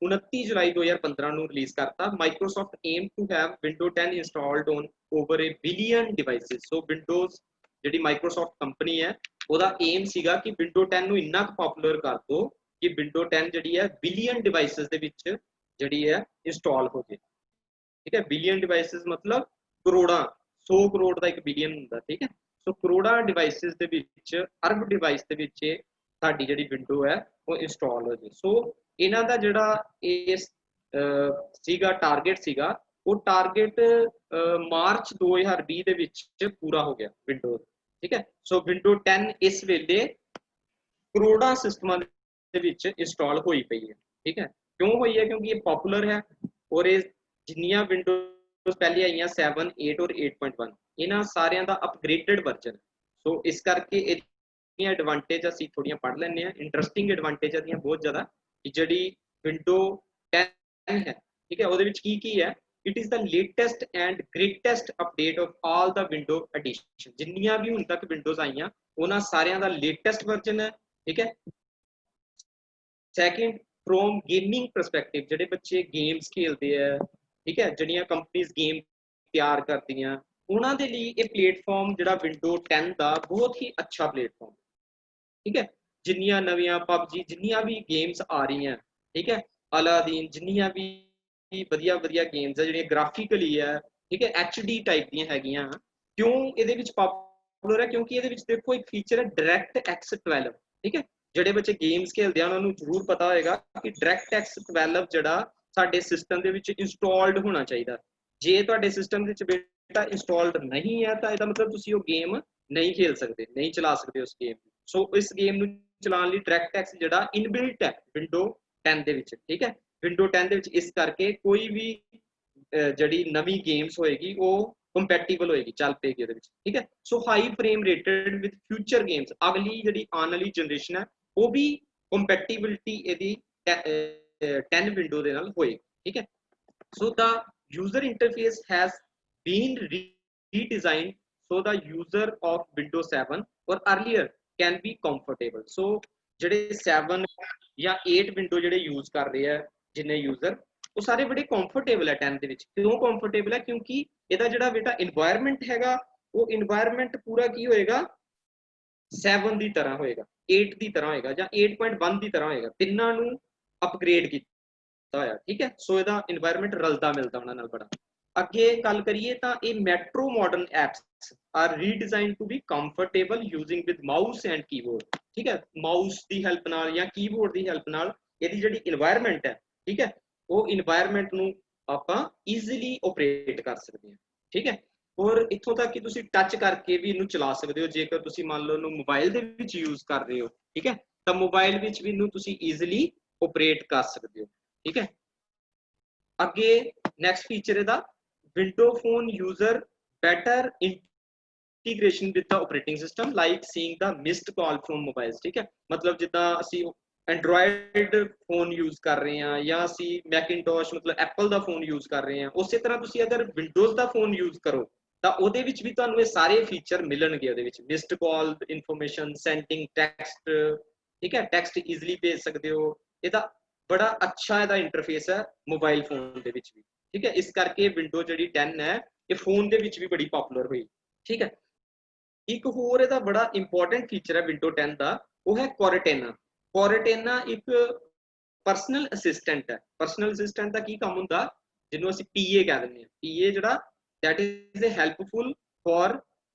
29 ਜੁਲਾਈ 2015 ਨੂੰ ਰਿਲੀਜ਼ ਕਰਤਾ Microsoft aim to have Windows 10 installed on over a billion devices so Windows ਜਿਹੜੀ Microsoft ਕੰਪਨੀ ਹੈ ਉਹਦਾ ਏਮ ਸੀਗਾ ਕਿ Windows 10 ਨੂੰ ਇੰਨਾ ਪਪੂਲਰ ਕਰ ਦੋ ਕਿ Windows 10 ਜਿਹੜੀ ਹੈ ਬਿਲੀਅਨ ਡਿਵਾਈਸਸ ਦੇ ਵਿੱਚ ਜਿਹੜੀ ਹੈ ਇੰਸਟਾਲ ਹੋ ਜੇ ਠੀਕ ਹੈ ਬਿਲੀਅਨ ਡਿਵਾਈਸਸ ਮਤਲਬ ਕਰੋੜਾਂ 100 ਕਰੋੜ ਦਾ ਇੱਕ ਬਿਲੀਅਨ ਹੁੰਦਾ ਠੀਕ ਹੈ ਸੋ ਕਰੋੜਾਂ ਡਿਵਾਈਸਸ ਦੇ ਵਿੱਚ ਅਰਬ ਡਿਵਾਈਸ ਦੇ ਵਿੱਚ ਸਾਡੀ ਜਿਹੜੀ ਵਿੰਡੋ ਹੈ ਉਹ ਇੰਸਟਾਲ ਹੋ ਜੇ ਸੋ ਇਹਨਾਂ ਦਾ ਜਿਹੜਾ ਇਸ ਸੀਗਾ ਟਾਰਗੇਟ ਸੀਗਾ ਉਹ ਟਾਰਗੇਟ ਮਾਰਚ 2020 ਦੇ ਵਿੱਚ ਪੂਰਾ ਹੋ ਗਿਆ ਵਿੰਡੋਜ਼ ਠੀਕ ਹੈ ਸੋ Windows 10 ਇਸ ਵੇਲੇ ਕਰੋੜਾਂ ਸਿਸਟਮਾਂ ਦੇ ਵਿੱਚ ਇੰਸਟਾਲ ਹੋਈ ਪਈ ਹੈ ਠੀਕ ਹੈ ਕਿਉਂ ਹੋਈ ਹੈ ਕਿਉਂਕਿ ਇਹ ਪਪੂਲਰ ਹੈ ਔਰ ਇਹ ਜਿੰਨੀਆਂ ਵਿੰਡੋਜ਼ ਪਹਿਲੇ ਆਈਆਂ 7 8 ਔਰ 8.1 ਇਹਨਾਂ ਸਾਰਿਆਂ ਦਾ ਅਪਗ੍ਰੇਡਡ ਵਰਜ਼ਨ ਸੋ ਇਸ ਕਰਕੇ ਇਹਦੀਆਂ ਐਡਵਾਂਟੇਜ ਅਸੀਂ ਥੋੜੀਆਂ ਪੜ੍ਹ ਲੈਂਦੇ ਹਾਂ ਇੰਟਰਸਟਿੰਗ ਐਡਵਾਂਟੇਜ ਦੀਆਂ ਬਹੁਤ ਜ਼ਿਆਦਾ ਕਿ ਜਿਹੜੀ Windows 10 ਹੈ ਠੀਕ ਹੈ ਉਹਦੇ ਵਿੱਚ ਕੀ ਹੈ it is the latest and greatest update of all the window edition ਜਿੰਨੀਆਂ ਵੀ ਹੁਣ ਤੱਕ ਵਿੰਡੋਜ਼ ਆਈਆਂ ਉਹਨਾਂ ਸਾਰਿਆਂ ਦਾ ਲੇਟੈਸਟ ਵਰਜ਼ਨ ਹੈ ਠੀਕ ਹੈ ਸੈਕਿੰਡ ਫਰੋਮ ਗੇਮਿੰਗ ਪਰਸਪੈਕਟਿਵ ਜਿਹੜੇ ਬੱਚੇ ਗੇਮਸ ਖੇਲਦੇ ਆ ਠੀਕ ਹੈ ਜਿਹੜੀਆਂ ਕੰਪਨੀਆਂ ਗੇਮ ਤਿਆਰ ਕਰਦੀਆਂ ਉਹਨਾਂ ਦੇ ਲਈ ਇਹ ਪਲੇਟਫਾਰਮ ਜਿਹੜਾ Windows 10 ਦਾ ਬਹੁਤ ਹੀ ਅੱਛਾ ਪਲੇਟਫਾਰਮ ਠੀਕ ਹੈ ਜਿੰਨੀਆਂ ਨਵੀਆਂ PUBG ਜਿੰਨੀਆਂ ਵੀ ਗੇਮਸ ਆ ਰਹੀਆਂ ਠੀਕ ਹੈ ਅਲਾਦੀਨ ਜਿੰਨੀਆਂ ਵੀ ਵਧੀਆ ਗੇਮਸ ਆ ਜਿਹੜੀਆਂ ਗ੍ਰਾਫਿਕਲੀ ਆ ਠੀਕ ਹੈ HD ਟਾਈਪ ਦੀਆਂ ਹੈਗੀਆਂ ਕਿਉਂ ਇਹਦੇ ਵਿੱਚ ਪਪੂਲਰ ਹੈ ਕਿਉਂਕਿ ਇਹਦੇ ਵਿੱਚ ਦੇਖੋ ਇੱਕ ਫੀਚਰ ਹੈ DirectX 12 ਠੀਕ ਹੈ ਜਿਹੜੇ ਬੱਚੇ ਗੇਮਸ ਖੇਲਦੇ ਆ ਉਹਨਾਂ ਨੂੰ ਜ਼ਰੂਰ ਪਤਾ ਹੋਏਗਾ ਕਿ DirectX 12 ਜਿਹੜਾ ਸਾਡੇ ਸਿਸਟਮ ਦੇ ਵਿੱਚ ਇੰਸਟਾਲਡ ਹੋਣਾ ਚਾਹੀਦਾ ਜੇ ਤੁਹਾਡੇ ਸਿਸਟਮ ਦੇ ਵਿੱਚ ਬੇਟਾ ਇੰਸਟਾਲਡ ਨਹੀਂ ਹੈ ਤਾਂ ਇਹਦਾ ਮਤਲਬ ਤੁਸੀਂ ਉਹ ਗੇਮ ਨਹੀਂ ਖੇਲ ਸਕਦੇ ਨਹੀਂ ਚਲਾ ਸਕਦੇ ਉਸ ਗੇਮ ਨੂੰ ਸੋ ਇਸ ਗੇਮ ਨੂੰ ਚਲਾਉਣ ਲਈ DirectX ਜਿਹੜਾ ਇਨਬਿਲਟ ਹੈ Windows 10 ਦੇ ਵਿੱਚ ਠੀਕ ਹੈ Windows 10 ਦੇ ਵਿੱਚ ਇਸ ਕਰਕੇ ਕੋਈ ਵੀ ਜਿਹੜੀ ਨਵੀਂ ਗੇਮਸ ਹੋਏਗੀ ਉਹ ਕੰਪੈਟੀਬਲ ਹੋਏਗੀ ਚੱਲ ਪਏਗੀ ਇਹਦੇ ਵਿੱਚ ਠੀਕ ਹੈ so high frame rated with future games ਅਗਲੀ ਜਿਹੜੀ ਆਉਣ ਵਾਲੀ ਜਨਰੇਸ਼ਨ ਹੈ ਉਹ ਵੀ ਕੰਪੈਟੀਬਿਲਿਟੀ ਇਹਦੀ 10 ਵਿੰਡੋ ਦੇ ਨਾਲ ਹੋਏਗੀ ਠੀਕ ਹੈ so the user interface has been redesigned so the user of Windows 7 or earlier can be comfortable so ਜਿਹੜੇ 7 ਜਾਂ 8 ਵਿੰਡੋ ਜਿਹੜੇ ਯੂਜ਼ ਕਰ ਰਹੇ ਆ ਜਿੰਨੇ ਯੂਜ਼ਰ ਉਹ ਸਾਰੇ ਬੜੇ ਕੰਫਰਟੇਬਲ ਹੈ 10 ਦੇ ਵਿੱਚ ਕਿਉਂ ਕੰਫਰਟੇਬਲ ਹੈ ਕਿਉਂਕਿ ਇਹਦਾ ਜਿਹੜਾ ਬੇਟਾ এনवायरमेंट ਹੈਗਾ ਉਹ এনवायरमेंट ਪੂਰਾ ਕੀ ਹੋਏਗਾ 7 ਦੀ ਤਰ੍ਹਾਂ ਹੋਏਗਾ 8 ਦੀ ਤਰ੍ਹਾਂ ਹੋਏਗਾ ਜਾਂ 8.1 ਦੀ ਤਰ੍ਹਾਂ ਹੋਏਗਾ ਤਿੰਨਾਂ ਨੂੰ ਅਪਗ੍ਰੇਡ ਕੀਤਾ ਹੋਇਆ ਠੀਕ ਹੈ ਸੋ ਇਹਦਾ এনवायरमेंट ਰਲਦਾ ਮਿਲਦਾ ਉਹਨਾਂ ਨਾਲ ਬੜਾ ਅੱਗੇ ਗੱਲ ਕਰੀਏ ਤਾਂ ਇਹ metro modern apps are redesigned to be comfortable using with mouse and keyboard ਠੀਕ ਹੈ ਮਾਊਸ ਦੀ ਹੈਲਪ ਨਾਲ ਜਾਂ ਕੀਬੋਰਡ ਦੀ ਹੈਲਪ ਨਾਲ ਇਹਦੀ ਜਿਹੜੀ এনवायरमेंट ਹੈ ਠੀਕ ਹੈ ਉਹ এনवायरमेंट ਨੂੰ ਆਪਾਂ ਈਜ਼ੀਲੀ ਆਪਰੇਟ ਕਰ ਸਕਦੇ ਹਾਂ ਠੀਕ ਹੈ ਔਰ ਇੱਥੋਂ ਤੱਕ ਕਿ ਤੁਸੀਂ ਟੱਚ ਕਰਕੇ ਵੀ ਇਹਨੂੰ ਚਲਾ ਸਕਦੇ ਹੋ ਜੇਕਰ ਤੁਸੀਂ ਮੰਨ ਲਓ ਇਹਨੂੰ ਮੋਬਾਈਲ ਦੇ ਵਿੱਚ ਯੂਜ਼ ਕਰ ਰਹੇ ਹੋ ਠੀਕ ਹੈ ਤਾਂ ਮੋਬਾਈਲ ਵਿੱਚ ਵੀ ਇਹਨੂੰ ਤੁਸੀਂ ਈਜ਼ੀਲੀ ਆਪਰੇਟ ਕਰ ਸਕਦੇ ਹੋ ਠੀਕ ਹੈ ਅੱਗੇ ਨੈਕਸਟ ਫੀਚਰ ਇਹਦਾ window phone user better integration with the operating system like seeing the missed call from mobiles ਠੀਕ ਹੈ ਮਤਲਬ ਜਿੱਦਾਂ ਅਸੀਂ ਐਂਡਰੋਇਡ ਫੋਨ ਯੂਜ਼ ਕਰ ਰਹੇ ਹਾਂ ਜਾਂ ਅਸੀਂ ਮੈਕਿਨਟੋਸ਼ ਮਤਲਬ ਐਪਲ ਦਾ ਫੋਨ ਯੂਜ਼ ਕਰ ਰਹੇ ਹਾਂ ਉਸੇ ਤਰ੍ਹਾਂ ਤੁਸੀਂ ਅਗਰ ਵਿੰਡੋਜ਼ ਦਾ ਫੋਨ ਯੂਜ਼ ਕਰੋ ਤਾਂ ਉਹਦੇ ਵਿੱਚ ਵੀ ਤੁਹਾਨੂੰ ਇਹ ਸਾਰੇ ਫੀਚਰ ਮਿਲਣਗੇ ਉਹਦੇ ਵਿੱਚ ਮਿਸਡ ਕਾਲ ਇਨਫੋਰਮੇਸ਼ਨ ਸੈਂਡਿੰਗ ਟੈਕਸਟ ਠੀਕ ਹੈ ਟੈਕਸਟ ਈਜ਼ੀਲੀ ਭੇਜ ਸਕਦੇ ਹੋ ਇਹਦਾ ਬੜਾ ਅੱਛਾ ਇਹਦਾ ਇੰਟਰਫੇਸ ਹੈ ਮੋਬਾਈਲ ਫੋਨ ਦੇ ਵਿੱਚ ਵੀ ਠੀਕ ਹੈ ਇਸ ਕਰਕੇ ਵਿੰਡੋ ਜਿਹੜੀ 10 ਹੈ ਇਹ ਫੋਨ ਦੇ ਵਿੱਚ ਵੀ ਬੜੀ ਪਪੂਲਰ ਹੋਈ ਠੀਕ ਹੈ ਇੱਕ ਹੋਰ ਇਹਦਾ ਬੜਾ ਇੰਪੋਰਟੈਂਟ ਫੀਚਰ ਹੈ ਵਿੰਡੋ 10 ਦਾ ਉਹ ਹੈ ਕੋਰਟੇਨਾ ਇੱਕ ਪਰਸਨਲ ਅਸਿਸਟੈਂਟ ਹੈ ਪਰਸਨਲ ਅਸਿਸਟੈਂਟ ਦਾ ਕੀ ਕੰਮ ਹੁੰਦਾ ਜਿਹਨੂੰ ਅਸੀਂ PA ਕਹਿ ਦਿੰਦੇ ਹਾਂ PA ਜਿਹੜਾ that is a helpful for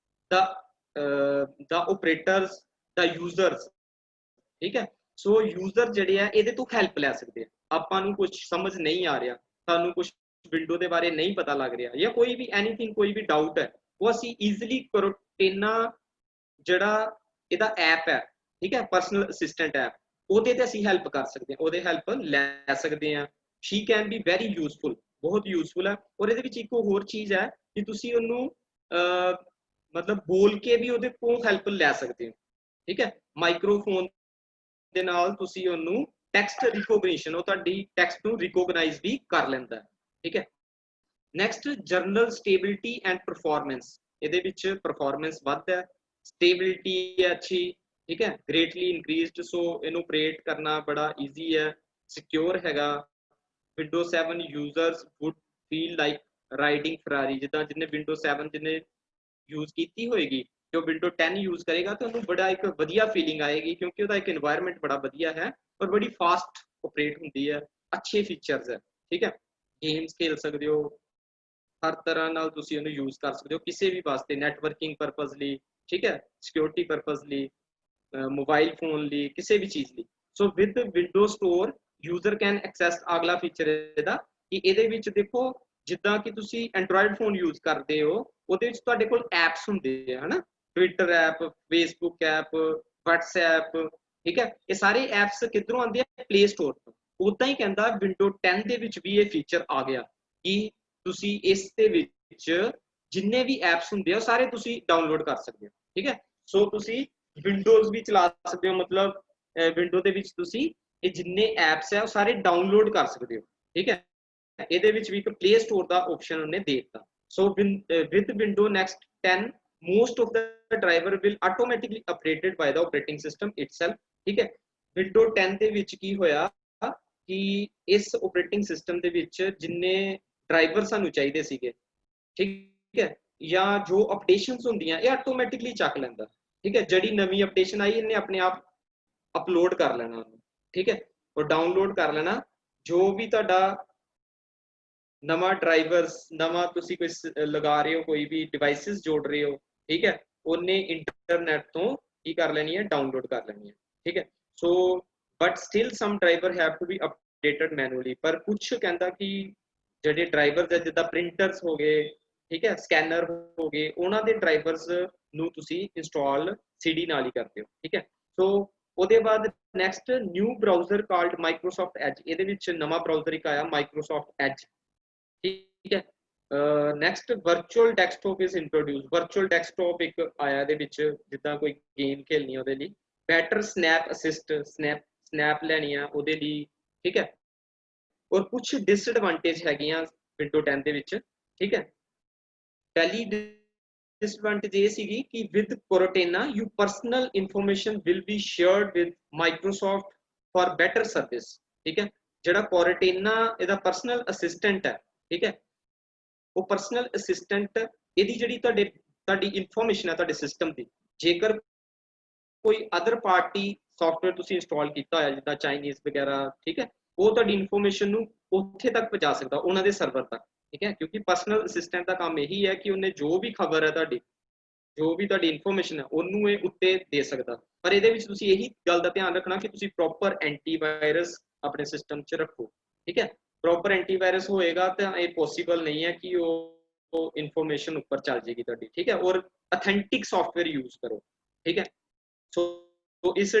the operators the users ਠੀਕ ਹੈ ਸੋ ਯੂਜ਼ਰ ਜਿਹੜੇ ਆ ਇਹਦੇ ਤੋਂ ਹੈਲਪ ਲੈ ਸਕਦੇ ਆ ਆਪਾਂ ਨੂੰ ਕੁਝ ਸਮਝ ਨਹੀਂ ਆ ਰਿਹਾ ਸਾਨੂੰ ਕੁਝ ਵਿੰਡੋ ਦੇ ਬਾਰੇ ਨਹੀਂ ਪਤਾ ਲੱਗ ਰਿਹਾ ਜਾਂ ਕੋਈ ਵੀ ਐਨੀਥਿੰਗ ਕੋਈ ਵੀ ਡਾਊਟ ਹੈ ਉਹ ਅਸੀਂ ਈਜ਼ੀਲੀ ਕੋਰਟੇਨਾ ਜਿਹੜਾ ਇਹਦਾ ਐਪ ਹੈ ਠੀਕ ਹੈ ਪਰਸਨਲ ਅਸਿਸਟੈਂਟ ਐਪ ਉਹਦੇ ਤੇ ਅਸੀਂ ਹੈਲਪ ਕਰ ਸਕਦੇ ਹਾਂ, ਉਹਦੇ ਹੈਲਪ ਲੈ ਸਕਦੇ ਹਾਂ। Shri can be very useful, ਬਹੁਤ ਯੂਜ਼ਫੁਲ ਹੈ। ਔਰ ਇਹਦੇ ਵਿੱਚ ਇੱਕ ਹੋਰ ਚੀਜ਼ ਹੈ ਕਿ ਤੁਸੀਂ ਉਹਨੂੰ ਮਤਲਬ ਬੋਲ ਕੇ ਵੀ ਉਹਦੇ ਕੋਲ ਹੈਲਪ ਲੈ ਸਕਦੇ ਹੋ, ਠੀਕ ਹੈ। ਮਾਈਕ੍ਰੋਫੋਨ ਦੇ ਨਾਲ ਤੁਸੀਂ ਉਹਨੂੰ ਟੈਕਸਟ ਰਿਕੋਗਨੀਸ਼ਨ, ਉਹ ਤੁਹਾਡੀ ਟੈਕਸਟ ਨੂੰ ਰਿਕੋਗਨਾਈਜ਼ ਵੀ ਕਰ ਲੈਂਦਾ, ਠੀਕ ਹੈ। Next general stability and performance, ਇਹਦੇ ਵਿੱਚ ਪਰਫਾਰਮੈਂਸ ਵੱਧ ਹੈ, ਸਟੇਬਿਲਿਟੀ ਹੈ ਅੱਛੀ, ਠੀਕ ਹੈ, ਗ੍ਰੇਟਲੀ ਇਨਕਰੀਜ਼ਡ, ਸੋ ਇਹਨੂੰ ਆਪਰੇਟ ਕਰਨਾ ਬੜਾ ਈਜ਼ੀ ਹੈ, ਸਿਕਿਉਰ ਹੈਗਾ। Windows 7 users would feel like riding Ferrari, ਜਿੱਦਾਂ ਜਿਹਨੇ ਵਿੰਡੋਜ਼ 7 ਜਿਹਨੇ ਯੂਜ਼ ਕੀਤੀ ਹੋਏਗੀ, ਜੋ ਵਿੰਡੋ 10 ਯੂਜ਼ ਕਰੇਗਾ ਤਾਂ ਉਹਨੂੰ ਬੜਾ ਇੱਕ ਵਧੀਆ ਫੀਲਿੰਗ ਆਏਗੀ, ਕਿਉਂਕਿ ਉਹਦਾ ਇੱਕ এনवायरमेंट ਬੜਾ ਵਧੀਆ ਹੈ ਔਰ ਬੜੀ ਫਾਸਟ ਆਪਰੇਟ ਹੁੰਦੀ ਹੈ, ਅੱਛੇ ਫੀਚਰਸ ਹੈ, ਠੀਕ ਹੈ। ਗੇਮਸ ਖੇਲ ਸਕਦੇ ਹੋ, ਹਰ ਤਰ੍ਹਾਂ ਨਾਲ ਤੁਸੀਂ ਉਹਨੂੰ ਯੂਜ਼ ਕਰ ਸਕਦੇ ਹੋ ਕਿਸੇ ਵੀ ਵਾਸਤੇ, ਨੈਟਵਰਕਿੰਗ ਪਰਪਸ ਲਈ, ਠੀਕ ਹੈ, ਸਿਕਿਉਰਿਟੀ ਪਰਪਸ ਲਈ, ਮੋਬਾਈਲ ਫੋਨ ਲਈ, ਕਿਸੇ ਵੀ ਚੀਜ਼ ਲਈ। So with window store user can access, ਅਗਲਾ ਫੀਚਰ ਇਹਦਾ ਕਿ ਇਹਦੇ ਵਿੱਚ ਦੇਖੋ ਜਿੱਦਾਂ ਕਿ ਤੁਸੀਂ ਐਂਡਰੋਇਡ ਫੋਨ ਯੂਜ਼ ਕਰਦੇ ਹੋ, ਉਹਦੇ ਵਿੱਚ ਤੁਹਾਡੇ ਕੋਲ ਐਪਸ ਹੁੰਦੇ ਆ, ਹਨਾ, Twitter app, Facebook app, WhatsApp, ਠੀਕ ਹੈ। ਇਹ ਸਾਰੇ ਐਪਸ ਕਿੱਧਰੋਂ ਆਉਂਦੇ ਆ? ਪਲੇ ਸਟੋਰ ਤੋਂ। ਉਦਾਂ ਹੀ ਕਹਿੰਦਾ ਵਿੰਡੋ 10 ਦੇ ਵਿੱਚ ਵੀ ਇਹ ਫੀਚਰ ਆ ਗਿਆ ਕਿ ਤੁਸੀਂ ਇਸ ਦੇ ਵਿੱਚ ਜਿੰਨੇ ਵੀ ਐਪਸ ਹੁੰਦੇ ਆ ਸਾਰੇ ਤੁਸੀਂ ਡਾਊਨਲੋਡ ਕਰ ਸਕਦੇ ਹੋ, ਠੀਕ ਹੈ। ਸੋ ਤੁਸੀਂ ਵਿੰਡੋਜ਼ ਵੀ ਚਲਾ ਸਕਦੇ ਹੋ, ਮਤਲਬ ਵਿੰਡੋ ਦੇ ਵਿੱਚ ਤੁਸੀਂ ਇਹ ਜਿੰਨੇ ਐਪਸ ਹੈ ਉਹ ਸਾਰੇ ਡਾਊਨਲੋਡ ਕਰ ਸਕਦੇ ਹੋ, ਠੀਕ ਹੈ। ਇਹਦੇ ਵਿੱਚ ਵੀ ਇੱਕ ਪਲੇ ਸਟੋਰ ਦਾ ਆਪਸ਼ਨ ਉਹਨੇ ਦੇ ਦਿੱਤਾ। So with window next 10 most of the driver will automatically operated by the operating system itself, ਠੀਕ ਹੈ। ਵਿੰਡੋ 10 ਦੇ ਵਿੱਚ ਕੀ ਹੋਇਆ ਕਿ ਇਸ ਆਪਰੇਟਿੰਗ ਸਿਸਟਮ ਦੇ ਵਿੱਚ ਜਿੰਨੇ ਡਰਾਈਵਰ ਸਾਨੂੰ ਚਾਹੀਦੇ ਸੀਗੇ, ਠੀਕ ਹੈ, ਜਾਂ ਜੋ ਅਪਡੇਸ਼ਨਸ ਹੁੰਦੀਆਂ ਇਹ ਆਟੋਮੈਟਿਕਲੀ ਚੱਕ ਲੈਂਦਾ, ਠੀਕ ਹੈ। ਜਿਹੜੀ ਨਵੀਂ ਅਪਡੇਸ਼ਨ ਆਈ ਇਹਨੇ ਆਪਣੇ ਆਪ ਅਪਲੋਡ ਕਰ ਲੈਣਾ ਉਹਨੂੰ, ਠੀਕ ਹੈ, ਉਹ ਡਾਊਨਲੋਡ ਕਰ ਲੈਣਾ। ਜੋ ਵੀ ਤੁਹਾਡਾ ਨਵਾਂ ਡਰਾਈਵਰਸ, ਨਵਾਂ ਤੁਸੀਂ ਕੋਈ ਲਗਾ ਰਹੇ ਹੋ, ਕੋਈ ਵੀ ਡਿਵਾਈਸਿਸ ਜੋੜ ਰਹੇ ਹੋ, ਠੀਕ ਹੈ, ਉਹਨੇ ਇੰਟਰਨੈਟ ਤੋਂ ਕੀ ਕਰ ਲੈਣੀ ਹੈ? ਡਾਊਨਲੋਡ ਕਰ ਲੈਣੀ ਹੈ, ਠੀਕ ਹੈ। So but still some driver have to be updated manually, ਪਰ ਕੁਝ ਕਹਿੰਦਾ ਕਿ ਜਿਹੜੇ ਡਰਾਈਵਰਸ ਹੈ ਜਿੱਦਾਂ ਪ੍ਰਿੰਟਰਸ ਹੋ ਗਏ, ਠੀਕ ਹੈ, ਸਕੈਨਰ ਹੋ ਗਏ, ਉਹਨਾਂ ਦੇ ਡਰਾਈਵਰਸ ਨੂੰ ਤੁਸੀਂ ਇੰਸਟਾਲ CD ਨਾਲ ਹੀ ਕਰਦੇ ਹੋ, ਠੀਕ ਹੈ। ਸੋ ਉਹਦੇ ਬਾਅਦ next new browser called Microsoft as, ਇਹਦੇ ਵਿੱਚ ਨਵਾਂ ਬ੍ਰਾਊਜ਼ਰ ਇੱਕ ਆਇਆ ਮਾਈਕਰੋਸਾਫਟ ਐਜ, ਠੀਕ ਹੈ। Next virtual desktop is introduce, virtual desktop ਇੱਕ ਆਇਆ ਇਹਦੇ ਵਿੱਚ, ਜਿੱਦਾਂ ਕੋਈ ਗੇਮ ਖੇਲਣੀ ਉਹਦੇ ਲਈ, ਬੈਟਰ ਸਨੈਪ ਅਸਿਸਟ, ਸਨੈਪ ਲੈਣੀ ਆ ਉਹਦੇ ਲਈ, ਠੀਕ ਹੈ। ਔਰ ਕੁਝ ਡਿਸਐਡਵਾਂਟੇਜ ਹੈਗੀਆਂ ਵਿੰਡੋ 10 ਦੇ ਵਿੱਚ, ਠੀਕ ਹੈ। ਪਹਿਲੀ ਡਿਸਐਡਵਾਂਟੇਜ ਇਹ ਸੀਗੀ ਕਿ with Cortana you personal information will be shared with Microsoft for better service, ਠੀਕ ਹੈ। ਜਿਹੜਾ ਕੋਰਟੇਨਾ ਇਹਦਾ ਪਰਸਨਲ ਅਸਿਸਟੈਂਟ ਹੈ, ਠੀਕ ਹੈ, ਉਹ ਪਰਸਨਲ ਅਸਿਸਟੈਂਟ ਇਹਦੀ ਜਿਹੜੀ ਤੁਹਾਡੀ ਇਨਫੋਰਮੇਸ਼ਨ ਹੈ ਤੁਹਾਡੇ ਸਿਸਟਮ ਦੀ, ਜੇਕਰ ਕੋਈ ਅਦਰ ਪਾਰਟੀ ਸੌਫਟਵੇਅਰ ਤੁਸੀਂ ਇੰਸਟਾਲ ਕੀਤਾ ਹੋਇਆ ਜਿੱਦਾਂ ਚਾਈਨੀਜ਼ ਵਗੈਰਾ, ਠੀਕ ਹੈ, ਉਹ ਤੁਹਾਡੀ ਇਨਫੋਰਮੇਸ਼ਨ ਨੂੰ ਉੱਥੇ ਤੱਕ ਪਹੁੰਚਾ ਸਕਦਾ, ਉਹਨਾਂ ਦੇ ਸਰਵਰ ਤੱਕ, ਠੀਕ ਹੈ। ਕਿਉਂਕਿ ਪਰਸਨਲ ਅਸਿਸਟੈਂਟ ਦਾ ਕੰਮ ਇਹੀ ਹੈ ਕਿ ਉਹਨੇ ਜੋ ਵੀ ਖਬਰ ਹੈ ਤੁਹਾਡੀ, ਜੋ ਵੀ ਤੁਹਾਡੀ ਇਨਫੋਰਮੇਸ਼ਨ ਹੈ ਉਹਨੂੰ ਇਹ ਉੱਤੇ ਦੇ ਸਕਦਾ। ਪਰ ਇਹਦੇ ਵਿੱਚ ਤੁਸੀਂ ਇਹੀ ਗੱਲ ਦਾ ਧਿਆਨ ਰੱਖਣਾ ਕਿ ਤੁਸੀਂ ਪ੍ਰੋਪਰ ਐਂਟੀਵਾਇਰਸ ਆਪਣੇ ਸਿਸਟਮ 'ਚ ਰੱਖੋ, ਠੀਕ ਹੈ। ਪ੍ਰੋਪਰ ਐਂਟੀਵਾਇਰਸ ਹੋਏਗਾ ਤਾਂ ਇਹ ਪੋਸੀਬਲ ਨਹੀਂ ਹੈ ਕਿ ਉਹ ਇਨਫੋਰਮੇਸ਼ਨ ਉੱਪਰ ਚੱਲ ਜਾਏਗੀ ਤੁਹਾਡੀ, ਠੀਕ ਹੈ। ਔਰ ਅਥੈਂਟਿਕ ਸੌਫਟਵੇਅਰ ਯੂਜ਼ ਕਰੋ, ਠੀਕ ਹੈ। ਸੋ ਇਸ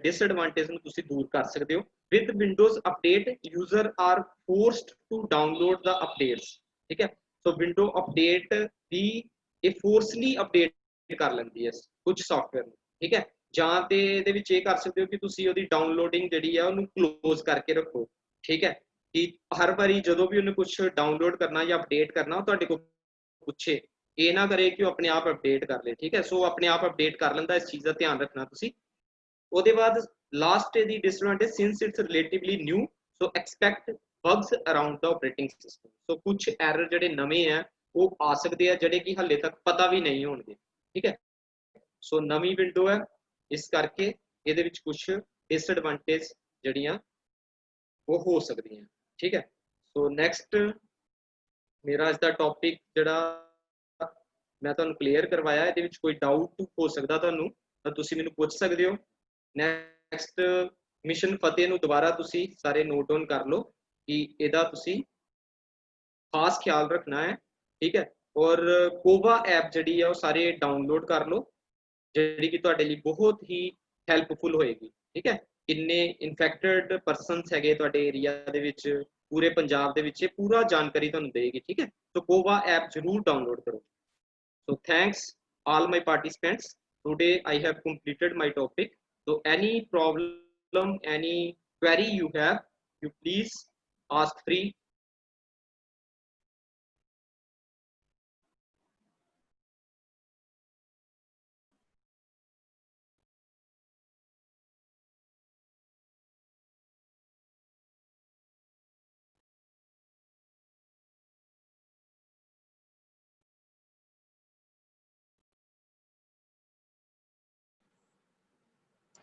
ਡਿਸਐਡਵਾਂਟੇਜ ਨੂੰ ਤੁਸੀਂ ਦੂਰ ਕਰ ਸਕਦੇ ਹੋ। With Windows update user are forced to download the updates, ਠੀਕ ਹੈ। ਸੋ ਵਿੰਡੋ ਅਪਡੇਟ ਦੀ ਇਹ ਫੋਰਸਲੀ ਅਪਡੇਟ ਕਰ ਲੈਂਦੀ ਹੈ ਕੁਝ ਸੌਫਟਵੇਅਰ ਨੂੰ, ਠੀਕ ਹੈ। ਜਾਂ ਤੇ ਇਹਦੇ ਵਿੱਚ ਇਹ ਕਰ ਸਕਦੇ ਹੋ ਕਿ ਤੁਸੀਂ ਉਹਦੀ ਡਾਊਨਲੋਡਿੰਗ ਜਿਹੜੀ ਹੈ ਉਹਨੂੰ ਕਲੋਜ਼ ਕਰਕੇ ਰੱਖੋ, ਠੀਕ ਹੈ, ਕਿ ਹਰ ਵਾਰੀ ਜਦੋਂ ਵੀ ਉਹਨੇ ਕੁਝ ਡਾਊਨਲੋਡ ਕਰਨਾ ਜਾਂ ਅਪਡੇਟ ਕਰਨਾ ਉਹ ਤੁਹਾਡੇ ਕੋਲ ਪੁੱਛੇ, ਇਹ ਨਾ ਕਰੇ ਕਿ ਉਹ ਆਪਣੇ ਆਪ ਅਪਡੇਟ ਕਰ ਲੇ, ਠੀਕ ਹੈ। ਸੋ ਆਪਣੇ ਆਪ ਅਪਡੇਟ ਕਰ ਲੈਂਦਾ, ਇਸ ਚੀਜ਼ ਦਾ ਧਿਆਨ ਰੱਖਣਾ ਤੁਸੀਂ। ਉਹਦੇ ਬਾਅਦ ਲਾਸਟ ਦੀ disadvantage, since it's relatively new so expect bugs around the operating system, so ਕੁਝ ਐਰਰ ਜਿਹੜੇ ਨਵੇਂ ਆ ਉਹ ਆ ਸਕਦੇ ਆ ਜਿਹੜੇ ਕਿ ਹਾਲੇ ਤੱਕ ਪਤਾ ਵੀ ਨਹੀਂ ਹੋਣਗੇ, ਠੀਕ ਹੈ। ਸੋ ਨਵੀਂ ਵਿੰਡੋ ਹੈ, ਇਸ ਕਰਕੇ ਇਹਦੇ ਵਿੱਚ ਕੁਝ ਡਿਸਐਡਵਾਂਟੇਜ ਜਿਹੜੀਆਂ ਉਹ ਹੋ ਸਕਦੀਆਂ, ਠੀਕ ਹੈ। ਸੋ ਨੈਕਸਟ ਮੇਰਾ ਅੱਜ ਦਾ ਟੌਪਿਕ ਜਿਹੜਾ ਮੈਂ ਤੁਹਾਨੂੰ ਕਲੀਅਰ ਕਰਵਾਇਆ, ਇਹਦੇ ਵਿੱਚ ਕੋਈ ਡਾਊਟ ਹੋ ਸਕਦਾ ਤੁਹਾਨੂੰ ਤਾਂ ਤੁਸੀਂ ਮੈਨੂੰ ਪੁੱਛ ਸਕਦੇ ਹੋ। ਨੈਕਸਟ ਮਿਸ਼ਨ ਫਤਿਹ ਨੂੰ ਦੁਬਾਰਾ ਤੁਸੀਂ ਸਾਰੇ ਨੋਟ ਡਾਊਨ ਕਰ ਲਓ ਕਿ ਇਹਦਾ ਤੁਸੀਂ ਖਾਸ ਖਿਆਲ ਰੱਖਣਾ ਹੈ, ਠੀਕ ਹੈ। ਔਰ ਕੋਵਾ ਐਪ ਜਿਹੜੀ ਹੈ ਉਹ ਸਾਰੇ ਡਾਊਨਲੋਡ ਕਰ ਲਓ, ਜਿਹੜੀ ਕਿ ਤੁਹਾਡੇ ਲਈ ਬਹੁਤ ਹੀ ਹੈਲਪਫੁਲ ਹੋਏਗੀ, ਠੀਕ ਹੈ। ਕਿੰਨੇ ਇਨਫੈਕਟਡ ਪਰਸਨਸ ਹੈਗੇ ਤੁਹਾਡੇ ਏਰੀਆ ਦੇ ਵਿੱਚ, ਪੂਰੇ ਪੰਜਾਬ ਦੇ ਵਿੱਚ, ਇਹ ਪੂਰਾ ਜਾਣਕਾਰੀ ਤੁਹਾਨੂੰ ਦੇਗੀ। ਠੀਕ ਹੈ, ਸੋ ਕੋਵਾ ਐਪ ਜ਼ਰੂਰ ਡਾਊਨਲੋਡ ਕਰੋ। So thanks all my participants. Today I have completed my topic. So any problem, any query you have, you please ask free.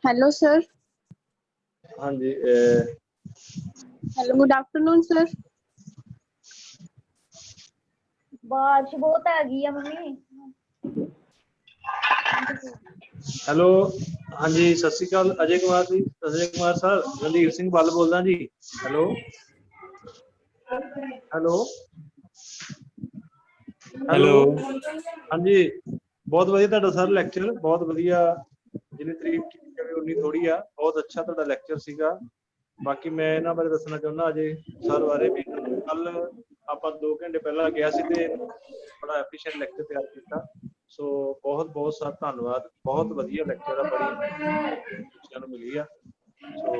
Hello, sir. हाँ जी Hello, good afternoon, sir. बारिश बहुत आ गई है mummy. Hello हाँ जी सत श्री अकाल Ajay Kumar ji, Ajay Kumar sir, Randhir Singh बल बोलदा जी। हेलो हेलो हेलो हाँ जी बहुत वधिया तुहाडा सर लैक्चर, बहुत वधिया, जिन्नी तारीफ की जावे उन्नी थोड़ी आ। बहुत अच्छा तुहाडा लैक्चर सीगा। बाकी मैं इन्हां बारे दसना चाहुंदा अजय सर बारे भी, कल ਆਪਾਂ 2 घंटे पहला गया सी ते बड़ा एफिशिएंट लैक्चर तैयार किया। सो बहुत बहुत सारा धन्यवाद, बहुत वधिया लैक्चर है, बड़ी बच्चों को मिली है। सो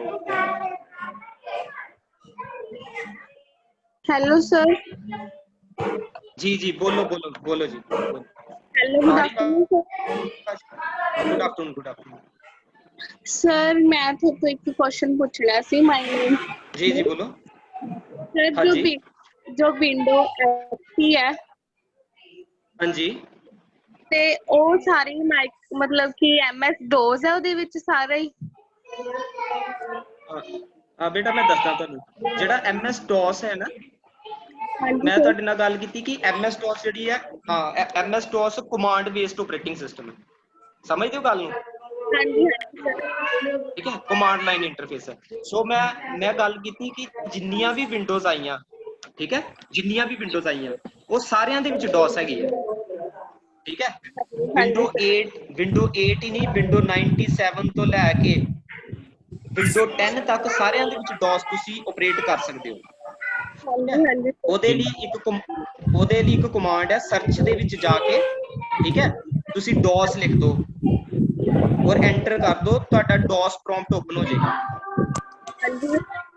Hello, sir. जी जी बोलो बोलो बोलो जी। Hello, good afternoon, sir. Good afternoon good afternoon. Sir, मैं आपको एक क्वेश्चन पूछना सी। My name. जी जी बोलो। Sir, हाँ जी जो विंडो XP है, हाँ जी ते ਉਹ ਸਾਰੀ मतलब कि MS DOS है ਉਹਦੇ ਵਿੱਚ ਸਾਰਾ ਹੀ। हाँ बेटा मैं दसदा ਤੁਹਾਨੂੰ ਜਿਹੜਾ MS DOS है ना, ਹਾਂਜੀ मैं sir. ਤੁਹਾਡੇ ਨਾਲ ਗੱਲ ਕੀਤੀ कि MS DOS ਜਿਹੜੀ ਹੈ, ਹਾਂ MS DOS command based operating system ਹੈ। ਸਮਝਦੇ ਹੋ ਗੱਲ ਨੂੰ? ਹਾਂਜੀ ਹਾਂਜੀ sir. ਠੀਕ ਹੈ, ਕਮਾਂਡ ਲਾਈਨ ਇੰਟਰਫੇਸ ਹੈ। ਸੋ ਮੈਂ ਗੱਲ ਕੀਤੀ ਕਿ ਜਿੰਨੀਆਂ ਵੀ ਵਿੰਡੋਜ਼ ਆਈਆਂ, ਠੀਕ ਹੈ, ਜਿੰਨੀਆਂ ਵੀ ਵਿੰਡੋਜ਼ ਆਈਆਂ ਉਹ ਸਾਰਿਆਂ ਦੇ ਵਿੱਚ DOS ਹੈਗੀ ਹੈ। ਠੀਕ ਹੈ, ਵਿੰਡੋ 8 ਹੀ ਨਹੀਂ, ਵਿੰਡੋ 97 ਤੋਂ ਲੈ ਕੇ ਵਿੰਡੋ 10 ਤੱਕ ਸਾਰਿਆਂ ਦੇ ਵਿੱਚ DOS ਤੁਸੀਂ ਆਪਰੇਟ ਕਰ ਸਕਦੇ ਹੋ। ਹਾਂਜੀ ਹਾਂਜੀ ਉਹਦੇ ਲਈ ਇੱਕ ਕਮਾਂਡ ਹੈ, ਸਰਚ ਦੇ ਵਿੱਚ ਜਾ ਕੇ, ਠੀਕ ਹੈ, ਤੁਸੀਂ DOS ਲਿਖ ਦਿਓ ਔਰ ਐਂਟਰ ਕਰ ਦਿਓ, ਤੁਹਾਡਾ DOS ਪ੍ਰੌਂਪਟ ਓਪਨ ਹੋ ਜਾਏਗਾ। ਹਾਂਜੀ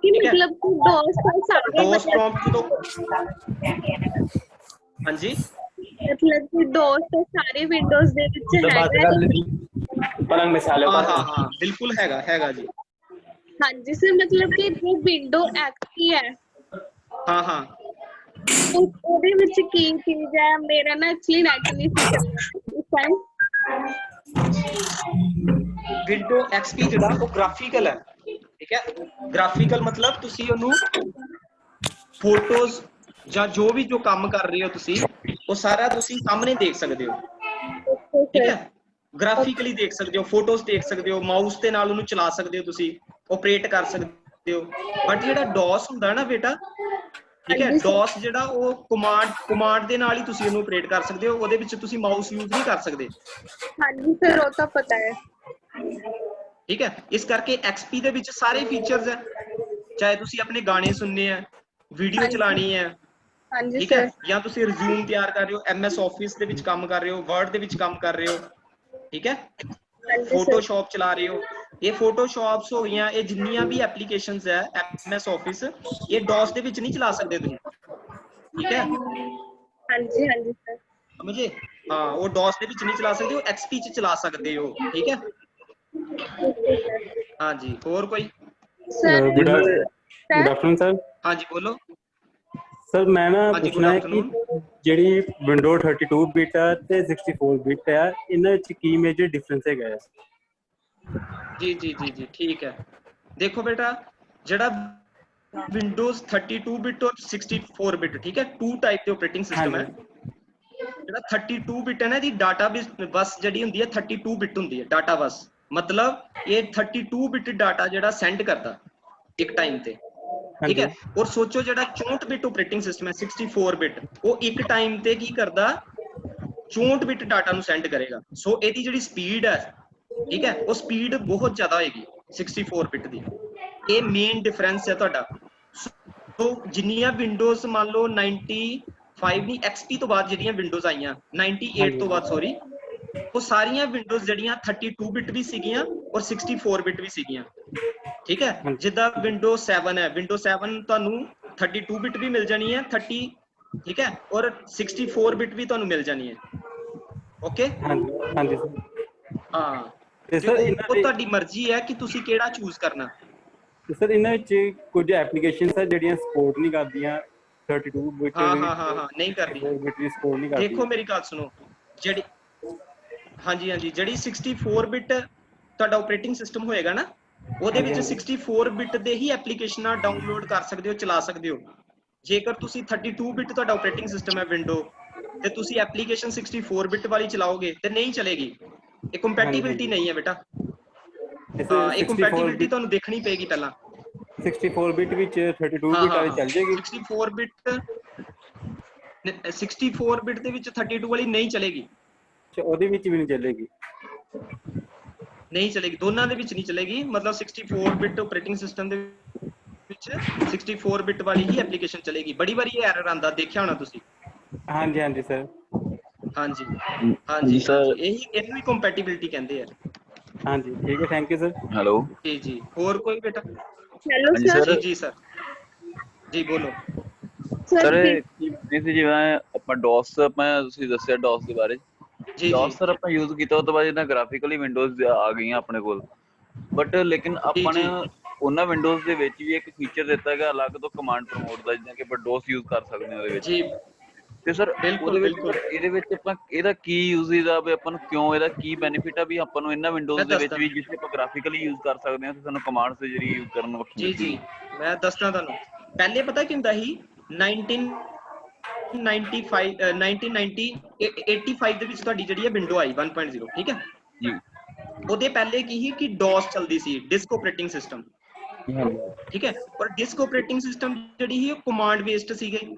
ਕੀ ਮਤਲਬ ਕਿ DOS ਤਾਂ ਸਾਰੇ DOS मतलब ਪ੍ਰੌਂਪਟ ਜਦੋਂ ਹਾਂਜੀ मतलब कि DOS ਤਾਂ ਸਾਰੇ ਵਿੰਡੋਜ਼ ਦੇ ਵਿੱਚ ਹੈਗਾ। ਹਾਂ ਬਿਲਕੁਲ ਹੈਗਾ ਜੀ। ਹਾਂਜੀ ਸਰ, मतलब कि जो विंडो XP है, ਹਾਂ ਉਹਦੇ ਵਿੱਚ ਕੀ ਚੀਜ਼ ਹੈ? ਮੇਰਾ ਨਾ ਐਕਚੁਅਲੀ ਨੈਟ ਨਹੀਂ ਸੀ ਚੱਲਦਾ ਇਸ ਟਾਈਮ। ਵਿੰਡੋ XP ਜਿਹੜਾ ਉਹ ਗ੍ਰਾਫਿਕਲ ਹੈ। ਠੀਕ ਹੈ, ਗ੍ਰਾਫਿਕਲ ਮਤਲਬ ਤੁਸੀਂ ਉਹਨੂੰ ਫੋਟੋਜ਼ ਜਾਂ ਜੋ ਕੰਮ ਕਰ ਰਹੇ ਹੋ ਤੁਸੀਂ, ਉਹ ਸਾਰਾ ਤੁਸੀਂ ਸਾਹਮਣੇ ਦੇਖ ਸਕਦੇ ਹੋ। ਠੀਕ ਹੈ, ਗ੍ਰਾਫਿਕਲੀ ਦੇਖ ਸਕਦੇ ਹੋ, ਫੋਟੋਜ਼ ਦੇਖ ਸਕਦੇ ਹੋ, ਮਾਊਸ ਦੇ ਨਾਲ ਉਹਨੂੰ ਚਲਾ ਸਕਦੇ ਹੋ, ਤੁਸੀਂ ਆਪਰੇਟ ਕਰ ਸਕਦੇ ਹੋ। ਬਟ ਜਿਹੜਾ DOS ਹੁੰਦਾ ਨਾ ਬੇਟਾ, ਠੀਕ ਹੈ, DOS ਜਿਹੜਾ ਉਹ ਕਮਾਂਡ ਦੇ ਨਾਲ ਹੀ ਤੁਸੀਂ ਉਹਨੂੰ ਆਪਰੇਟ ਕਰ ਸਕਦੇ ਹੋ, ਉਹਦੇ ਵਿੱਚ ਤੁਸੀਂ ਮਾਊਸ ਯੂਜ਼ ਨਹੀਂ ਕਰ ਸਕਦੇ। ਹਾਂਜੀ ਸਰ, ਉਹ ਤਾਂ ਪਤਾ ਹੈ। ਠੀਕ ਹੈ, ਇਸ ਕਰਕੇ XP ਦੇ ਵਿੱਚ ਸਾਰੇ ਫੀਚਰਸ ਹੈ, ਚਾਹੇ ਤੁਸੀਂ ਆਪਣੇ ਗਾਣੇ ਸੁਣਨੇ ਆ, ਵੀਡੀਓ ਚਲਾਣੀ ਹੈ, ਠੀਕ ਹੈ, ਜਾਂ ਤੁਸੀਂ ਰਿਜ਼ਿਊਮ ਤਿਆਰ ਕਰ ਰਹੇ ਹੋ, MS ਆਫਿਸ ਦੇ ਵਿੱਚ ਕੰਮ ਕਰ ਰਹੇ ਹੋ, ਵਰਡ ਦੇ ਵਿੱਚ ਕੰਮ ਕਰ ਰਹੇ ਹੋ, ਠੀਕ ਹੈ, ਫੋਟੋਸ਼ਾਪ ਚਲਾ ਰਹੇ ਹੋ, ਇਹ ਫੋਟੋਸ਼ਾਪਸ ਹੋ ਗਈਆਂ, ਇਹ ਜਿੰਨੀਆਂ ਵੀ ਐਪਲੀਕੇਸ਼ਨਸ ਹੈ MS ਆਫਿਸ, ਇਹ DOS ਦੇ ਵਿੱਚ ਨਹੀਂ ਚਲਾ ਸਕਦੇ ਤੁਸੀਂ। ਠੀਕ ਹੈ, ਹਾਂਜੀ ਹਾਂਜੀ ਸਰ ਸਮਝੇ? ਹਾਂ, ਉਹ DOS ਦੇ ਵਿੱਚ ਨਹੀਂ ਚਲਾ ਸਕਦੇ, ਉਹ XP 'ਚ ਚਲਾ ਸਕਦੇ ਹੋ। ਠੀਕ ਹੈ, ਹਾਂਜੀ, ਹੋਰ ਕੋਈ? Sir good afternoon sir. हाँ जी बोलो सर मैं ना हाँ जी, पूछना है कि ਜਿਹੜੀ ਵਿੰਡੋ 32 ਬਿਟ ਹੈ ਤੇ 64 ਬਿਟ ਹੈ, ਇਹਨਾਂ ਵਿੱਚ ਕੀ ਮੇਜਰ ਡਿਫਰੈਂਸ ਹੈਗਾ? जी ठीक है। देखो बेटा, ਜਿਹੜਾ ਵਿੰਡੋਜ਼ 32 ਬਿਟ और 64 ਬਿਟ, ਠੀਕ ਹੈ, ਟੂ ਟਾਈਪ ਦੇ ਆਪਰੇਟਿੰਗ ਸਿਸਟਮ ਹੈ। ਜਿਹੜਾ 32 ਬਿਟ ਹੈ ਨਾ, ਇਹਦੀ ਡਾਟਾ ਬਸ ਜਿਹੜੀ ਹੁੰਦੀ ਹੈ 32 ਬਿਟ ਹੁੰਦੀ ਹੈ ਡਾਟਾ ਬਸ, ਮਤਲਬ ਇਹ 32 ਬਿਟ ਡਾਟਾ ਜਿਹੜਾ ਸੈਂਡ ਕਰਦਾ ਇੱਕ ਟਾਈਮ ਤੇ। ਠੀਕ ਹੈ, ਔਰ ਸੋਚੋ ਜਿਹੜਾ 64 ਬਿਟ ਆਪਰੇਟਿੰਗ ਸਿਸਟਮ ਹੈ 64 ਬਿਟ, ਉਹ ਇੱਕ ਟਾਈਮ ਤੇ ਕੀ ਕਰਦਾ, 64 ਬਿਟ ਡਾਟਾ ਨੂੰ ਸੈਂਡ ਕਰੇਗਾ। ਸੋ ਇਹਦੀ ਜਿਹੜੀ ਸਪੀਡ ਹੈ, ਠੀਕ ਹੈ, ਉਹ ਸਪੀਡ ਬਹੁਤ ਜ਼ਿਆਦਾ ਹੋਏਗੀ। 64 ਬਿਟ ਦੀ। ਇਹ ਮੇਨ ਡਿਫਰੈਂਸ ਹੈ ਤੁਹਾਡਾ। ਸੋ ਜਿੰਨੀਆਂ ਵਿੰਡੋਜ਼ ਮੰਨ ਲਓ 95 ਨਹੀਂ XP ਤੋਂ ਬਾਅਦ ਜਿਹੜੀਆਂ ਵਿੰਡੋਜ਼ ਆਈਆਂ 98 ਤੋਂ ਬਾਅਦ ਸੌਰੀ, ਉਹ ਸਾਰੀਆਂ ਵਿੰਡੋਜ਼ ਜਿਹੜੀਆਂ 32 ਬਿਟ ਵੀ ਸੀਗੀਆਂ ਔਰ 64 ਬਿਟ ਵੀ ਸੀਗੀਆਂ। ਠੀਕ ਹੈ, ਜਿੱਦਾਂ ਵਿੰਡੋ 7 ਹੈ, ਵਿੰਡੋ 7 ਤੁਹਾਨੂੰ 32 ਬਿਟ ਵੀ ਮਿਲ ਜਾਣੀ ਹੈ 30, ਠੀਕ ਹੈ, ਔਰ 64 ਬਿਟ ਵੀ ਤੁਹਾਨੂੰ ਮਿਲ ਜਾਣੀ ਹੈ। ਓਕੇ ਹਾਂਜੀ ਸਰ। ਹਾਂ, ਤੇ ਤੇ ਸਰ ਉਹ ਤੁਹਾਡੀ ਮਰਜ਼ੀ ਹੈ ਕਿ ਤੁਸੀਂ ਕਿਹੜਾ ਚੂਜ਼ ਕਰਨਾ। ਤੇ ਸਰ ਇਹਨਾਂ ਵਿੱਚ ਕੁਝ ਐਪਲੀਕੇਸ਼ਨਸ ਆ ਜਿਹੜੀਆਂ ਸਪੋਰਟ ਨਹੀਂ ਕਰਦੀਆਂ 32 ਬਿਟ ਹਾਂ ਨਹੀਂ ਕਰਦੀ। ਬਿਟ ਦੀ ਸਪੋਰਟ ਨਹੀਂ ਕਰਦੀ। ਦੇਖੋ ਮੇਰੀ ਗੱਲ ਸੁਣੋ, ਜਿਹੜੀ ਹਾਂਜੀ ਜਿਹੜੀ 64 ਬਿਟ ਤੁਹਾਡਾ ਆਪਰੇਟਿੰਗ ਸਿਸਟਮ ਹੋਏਗਾ ਨਾ, ਉਹਦੇ ਵਿੱਚ 64 ਬਿਟ ਦੇ ਹੀ ਐਪਲੀਕੇਸ਼ਨਾਂ ਡਾਊਨਲੋਡ ਕਰ ਸਕਦੇ ਹੋ, ਚਲਾ ਸਕਦੇ ਹੋ। ਜੇਕਰ ਤੁਸੀਂ 32 ਬਿਟ ਤੁਹਾਡਾ ਆਪਰੇਟਿੰਗ ਸਿਸਟਮ ਹੈ ਵਿੰਡੋ, ਤੇ ਤੁਸੀਂ ਐਪਲੀਕੇਸ਼ਨ 64 ਬਿਟ ਵਾਲੀ ਚਲਾਓਗੇ ਤੇ ਨਹੀਂ ਚਲੇਗੀ। ਇਹ ਕੰਪੈਟੀਬਿਲਿਟੀ ਨਹੀਂ ਹੈ ਬੇਟਾ। ਇਹ ਕੰਪੈਟੀਬਿਲਿਟੀ ਤੁਹਾਨੂੰ ਦੇਖਣੀ ਪਏਗੀ ਪਹਿਲਾਂ। 64 ਬਿਟ ਵਿੱਚ 32 ਬਿਟ ਵਾਲੀ ਚੱਲ ਜਾਏਗੀ। 64 ਬਿਟ ਦੇ ਵਿੱਚ 32 ਵਾਲੀ ਨਹੀਂ ਚਲੇਗੀ। ਅੱਛਾ, ਉਹਦੇ ਵਿੱਚ ਵੀ ਨਹੀਂ ਚੱਲੇਗੀ। ਨਹੀਂ ਚਲੇਗੀ, ਦੋਨਾਂ ਦੇ ਵਿੱਚ ਨਹੀਂ ਚਲੇਗੀ। ਮਤਲਬ 64 ਬਿਟ ਆਪਰੇਟਿੰਗ ਸਿਸਟਮ ਦੇ ਵਿੱਚ 64 ਬਿਟ ਵਾਲੀ ਹੀ ਐਪਲੀਕੇਸ਼ਨ ਚਲੇਗੀ। ਬੜੀ ਵਾਰੀ ਇਹ ਐਰਰ ਆਂਦਾ, ਦੇਖਿਆ ਹੋਣਾ ਤੁਸੀਂ। ਹਾਂਜੀ ਸਰ। ਹਾਂਜੀ ਸਰ, ਇਹਨੂੰ ਹੀ ਕੰਪੈਟੀਬਿਲਿਟੀ ਕਹਿੰਦੇ ਆ। ਹਾਂਜੀ ਠੀਕ ਹੈ, ਥੈਂਕ ਯੂ ਸਰ। ਹੈਲੋ ਜੀ ਹੋਰ ਕੋਈ ਬੇਟਾ? ਹੈਲੋ ਹਾਂਜੀ ਸਰ। ਸਰ। ਜੀ ਸਰ, ਜੀ ਬੋਲੋ। ਸਰ ਜੀ ਜਿਵੇਂ ਆਪਾਂ ਡੋਸ, ਤੁਸੀਂ ਦੱਸਿਆ ਡੋਸ ਦੇ ਬਾਰੇ। ਜੀ ਡੋਸ ਸਰ ਆਪਾਂ ਯੂਜ਼ ਕੀਤਾ, ਉਸ ਤੋਂ ਬਾਅਦ ਜਿੱਦਾਂ ਗ੍ਰਾਫਿਕਲੀ ਵਿੰਡੋਜ਼ ਆ ਗਈਆਂ ਆਪਣੇ ਕੋਲ, ਬਟ ਲੇਕਿਨ ਆਪਾਂ ਨੇ ਉਹਨਾਂ ਵਿੰਡੋਜ਼ ਦੇ ਵਿੱਚ ਵੀ ਇੱਕ ਫੀਚਰ ਦਿੱਤਾ ਗਿਆ ਅਲੱਗ ਤੋਂ ਕਮਾਂਡ ਪ੍ਰਮੋਟ ਦਾ, ਜਿੱਦਾਂ ਕਿ ਆਪਾਂ ਡੋਸ ਯੂਜ਼ ਕਰ ਸਕਦੇ ਹਾਂ ਉਹਦੇ ਵਿੱਚ। ਜੀ ਤੇ ਸਰ ਉਹਦੇ ਵਿੱਚ ਇਹਦੇ ਵਿੱਚ ਆਪਾਂ ਇਹਦਾ ਕੀ ਯੂਜ਼ੇਜ ਆ, ਵੀ ਆਪਾਂ ਨੂੰ ਕਿਉਂ, ਇਹਦਾ ਕੀ ਬੈਨੀਫਿਟ ਆ ਵੀ ਆਪਾਂ ਨੂੰ ਇਹਨਾਂ ਵਿੰਡੋਜ਼ ਦੇ ਵਿੱਚ ਵੀ ਜਿੱਥੇ ਆਪਾਂ ਗ੍ਰਾਫਿਕਲੀ ਯੂਜ਼ ਕਰ ਸਕਦੇ ਹਾਂ ਤੇ ਸਾਨੂੰ ਕਮਾਂਡਸ ਦੇ ਜ਼ਰੀਏ ਯੂਜ਼ ਕਰਨ ਨੂੰ ਜੀ ਮੈਂ ਦੱਸਦਾ ਤੁਹਾਨੂੰ। ਪਹਿਲੇ ਪਤਾ ਕੀ ਹੁੰਦਾ ਸੀ, 1985 ਦੇ ਵਿੱਚ ਤੁਹਾਡੀ ਜਿਹੜੀ ਹੈ ਵਿੰਡੋ ਆਈ 1.0, ਠੀਕ ਹੈ ਜੀ। ਉਹਦੇ ਪਹਿਲੇ ਕੀ ਸੀ ਕਿ ਡੋਸ ਚੱਲਦੀ ਸੀ, ਡਿਸਕ ਆਪਰੇਟਿੰਗ ਸਿਸਟਮ, ਠੀਕ ਹੈ। ਔਰ ਡਿਸਕ ਆਪਰੇਟਿੰਗ ਸਿਸਟਮ ਜਿਹੜੀ ਸੀ ਉਹ ਕਮਾਂਡ ਬੇਸਡ ਸੀਗੇ,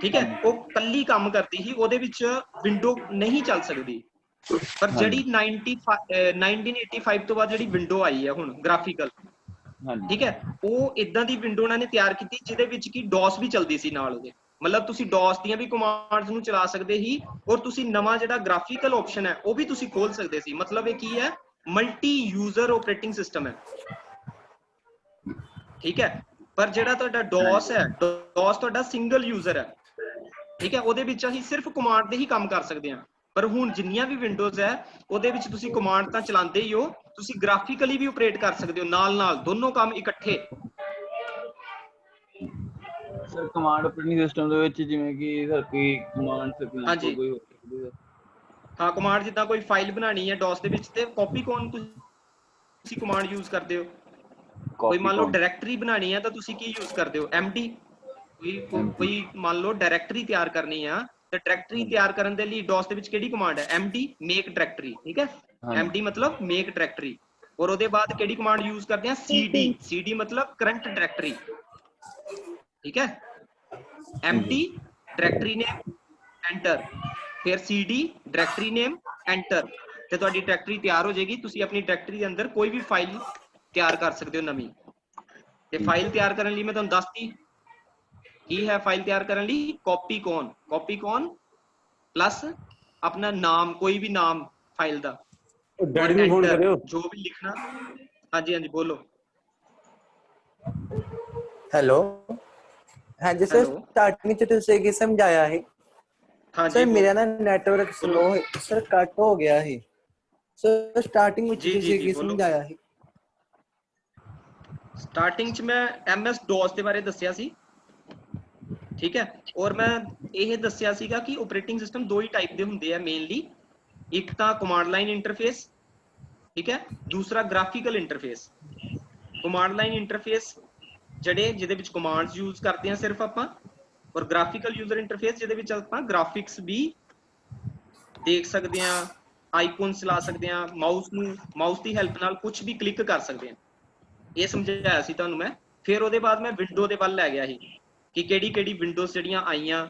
ਠੀਕ ਹੈ। ਉਹ ਕੱਲੀ ਕੰਮ ਕਰਦੀ ਸੀ, ਉਹਦੇ ਵਿੱਚ ਵਿੰਡੋ ਨਹੀਂ ਚੱਲ ਸਕਦੀ। ਪਰ ਜਿਹੜੀ 1985 ਤੋਂ ਬਾਅਦ ਜਿਹੜੀ ਵਿੰਡੋ ਆਈ ਹੈ ਹੁਣ ਗ੍ਰਾਫਿਕਲ, ਠੀਕ ਹੈ, ਉਹ ਇਦਾਂ ਦੀ ਵਿੰਡੋ ਉਹਨਾਂ ਨੇ ਤਿਆਰ ਕੀਤੀ ਜਿਹਦੇ ਵਿੱਚ ਕਿ ਡੋਸ ਵੀ ਚਲਦੀ ਸੀ ਨਾਲ ਉਹਦੇ। ਮਤਲਬ ਤੁਸੀਂ ਡੋਸ ਦੀਆਂ ਵੀ ਕਮਾਂਡਸ ਨੂੰ ਚਲਾ ਸਕਦੇ ਸੀ, ਔਰ ਤੁਸੀਂ ਨਵਾਂ ਜਿਹੜਾ ਗ੍ਰਾਫਿਕਲ ਆਪਸ਼ਨ ਹੈ ਉਹ ਵੀ ਤੁਸੀਂ ਖੋਲ ਸਕਦੇ ਸੀ। ਮਤਲਬ ਇਹ ਕੀ ਹੈ, ਮਲਟੀ ਯੂਜ਼ਰ ਆਪਰੇਟਿੰਗ ਸਿਸਟਮ ਹੈ, ਠੀਕ ਹੈ। ਪਰ ਜਿਹੜਾ ਤੁਹਾਡਾ ਡੋਸ ਹੈ, ਡੋਸ ਤੁਹਾਡਾ ਸਿੰਗਲ ਯੂਜ਼ਰ ਹੈ, ਠੀਕ ਹੈ। ਉਹਦੇ ਵਿੱਚ ਅਸੀਂ ਸਿਰਫ ਕਮਾਂਡ ਦੇ ਹੀ ਕੰਮ ਕਰ ਸਕਦੇ ਹਾਂ। ਪਰ ਹੁਣ ਜਿੰਨੀਆਂ ਵੀ ਵਿੰਡੋਜ਼ ਹੈ ਉਹਦੇ ਵਿੱਚ ਤੁਸੀਂ ਕਮਾਂਡ ਤਾਂ ਚਲਾਉਂਦੇ ਹੀ ਹੋ, ਤੁਸੀਂ ਗ੍ਰਾਫਿਕਲੀ ਵੀ ਆਪਰੇਟ ਕਰ ਸਕਦੇ ਹੋ ਨਾਲ ਦੋਨੋਂ ਕੰਮ ਇਕੱਠੇ। ਸਰ ਕਮਾਂਡ ਆਪਰੇਟਿੰਗ ਸਿਸਟਮ ਦੇ ਵਿੱਚ ਜਿਵੇਂ ਕਿ ਸਰ ਕੋਈ ਕਮਾਂਡ ਕੋਈ ਹੋ ਸਕਦੀ ਹੈ। ਹਾਂ, ਕਮਾਂਡ ਜਿੱਦਾਂ ਕੋਈ ਫਾਈਲ ਬਣਾਣੀ ਹੈ ਡੋਸ ਦੇ ਵਿੱਚ, ਤੇ ਕਾਪੀ ਕੌਨ ਤੁਸੀਂ ਕਮਾਂਡ ਯੂਜ਼ ਕਰਦੇ ਹੋ। ਕੋਈ ਮੰਨ ਲਓ ਡਾਇਰੈਕਟਰੀ ਬਣਾਣੀ ਹੈ ਤਾਂ ਤੁਸੀਂ ਕੀ ਯੂਜ਼ ਕਰਦੇ ਹੋ, MD। ਕੋਈ ਮੰਨ ਲਓ ਡਾਇਰੈਕਟਰੀ ਤਿਆਰ ਕਰਨੀ ਆ, ਤੇ ਡਾਇਰੈਕਟਰੀ ਤਿਆਰ ਕਰਨ ਦੇ ਲਈ ਡੋਸ ਦੇ ਵਿੱਚ ਕਿਹੜੀ ਕਮਾਂਡ ਹੈ, MD ਮੇਕ ਡਾਇਰੈਕਟਰੀ, ਠੀਕ ਹੈ। MD ਮਤਲਬ ਮੇਕ ਡਾਇਰੈਕਟਰੀ। ਔਰ ਉਹਦੇ ਬਾਅਦ ਕਿਹੜੀ ਕਮਾਂਡ ਯੂਜ਼ ਕਰਦੇ ਆ, CD ਮਤਲਬ ਕਰੰਟ ਡਾਇਰੈਕਟਰੀ, ਠੀਕ ਹੈ। MD ਡਾਇਰੈਕਟਰੀ ਨੇਮ ਐਂਟਰ, ਫਿਰ CD ਡਾਇਰੈਕਟਰੀ ਨੇਮ ਐਂਟਰ, ਤੇ ਤੁਹਾਡੀ ਡਾਇਰੈਕਟਰੀ ਤਿਆਰ ਹੋ ਜਾਏਗੀ। ਤੁਸੀਂ ਆਪਣੀ ਡਾਇਰੈਕਟਰੀ ਦੇ ਅੰਦਰ ਕੋਈ ਵੀ ਫਾਈਲ ਤਿਆਰ ਕਰ ਸਕਦੇ ਹੋ ਨਵੀਂ। ਤੇ ਫਾਈਲ ਤਿਆਰ ਕਰਨ ਲਈ ਮੈਂ ਤੁਹਾਨੂੰ ਦੱਸਤੀ ਕੀ ਹੈ। ਫਾਈਲ ਤਿਆਰ ਕਰਨ ਲਈ ਕਾਪੀ ਕੌਨ ਪਲੱਸ ਆਪਣਾ ਨਾਮ, ਕੋਈ ਵੀ ਨਾਮ ਫਾਈਲ ਦਾ, ਡੈਡੀ ਨੂੰ ਫੋਨ ਕਰਿਓ ਜੋ ਵੀ ਲਿਖਣਾ। ਹਾਂਜੀ ਬੋਲੋ। ਹੈਲੋ ਹਾਂਜੀ ਸਰ, ਸਟਾਰਟਿੰਗ ਚ ਤੁਸੀਂ ਕੀ ਸਮਝਾਇਆ ਹੈ? ਸਰ ਮੇਰਾ ਨਾ ਨੈਟਵਰਕ ਸਲੋ ਸਰ ਕੱਟ ਹੋ ਗਿਆ ਹੈ ਸਰ। ਸਟਾਰਟਿੰਗ ਵਿੱਚ ਤੁਸੀਂ ਕੀ ਸਮਝਾਇਆ ਹੈ? ਸਟਾਰਟਿੰਗ ਚ ਮੈਂ MS DOS ਦੇ ਬਾਰੇ ਦੱਸਿਆ ਸੀ, ਠੀਕ ਹੈ। ਔਰ ਮੈਂ ਇਹ ਦੱਸਿਆ ਸੀਗਾ ਕਿ ਆਪਰੇਟਿੰਗ ਸਿਸਟਮ ਦੋ ਹੀ ਟਾਈਪ ਦੇ ਹੁੰਦੇ ਆ ਮੇਨਲੀ। ਇੱਕ ਤਾਂ ਕਮਾਂਡ ਲਾਈਨ ਇੰਟਰਫੇਸ, ਠੀਕ ਹੈ। ਦੂਸਰਾ graphical interface. Command line interface ਜਿਹਦੇ ਵਿੱਚ ਕਮਾਂਡਸ ਯੂਜ਼ ਕਰਦੇ ਆ ਸਿਰਫ ਆਪਾਂ, ਔਰ ਗ੍ਰਾਫਿਕਲ ਯੂਜ਼ਰ ਇੰਟਰਫੇਸ ਜਿਹਦੇ ਵਿੱਚ ਆਪਾਂ ਗ੍ਰਾਫਿਕਸ ਵੀ ਦੇਖ ਸਕਦੇ ਆ, ਆਈਕਨਸ ਚਲਾ ਸਕਦੇ ਆ, ਮਾਊਸ ਦੀ ਹੈਲਪ ਨਾਲ ਕੁਝ ਵੀ ਕਲਿੱਕ ਕਰ ਸਕਦੇ ਆ। ਇਹ ਸਮਝਾਇਆ ਸੀ ਤੁਹਾਨੂੰ ਮੈਂ। ਫਿਰ ਉਹਦੇ ਬਾਅਦ ਮੈਂ ਵਿੰਡੋ ਦੇ ਵੱਲ ਲੈ ਗਿਆ ਸੀ ਕਿ ਕਿਹੜੀ ਵਿੰਡੋਜ਼ ਜਿਹੜੀਆਂ ਆਈਆਂ,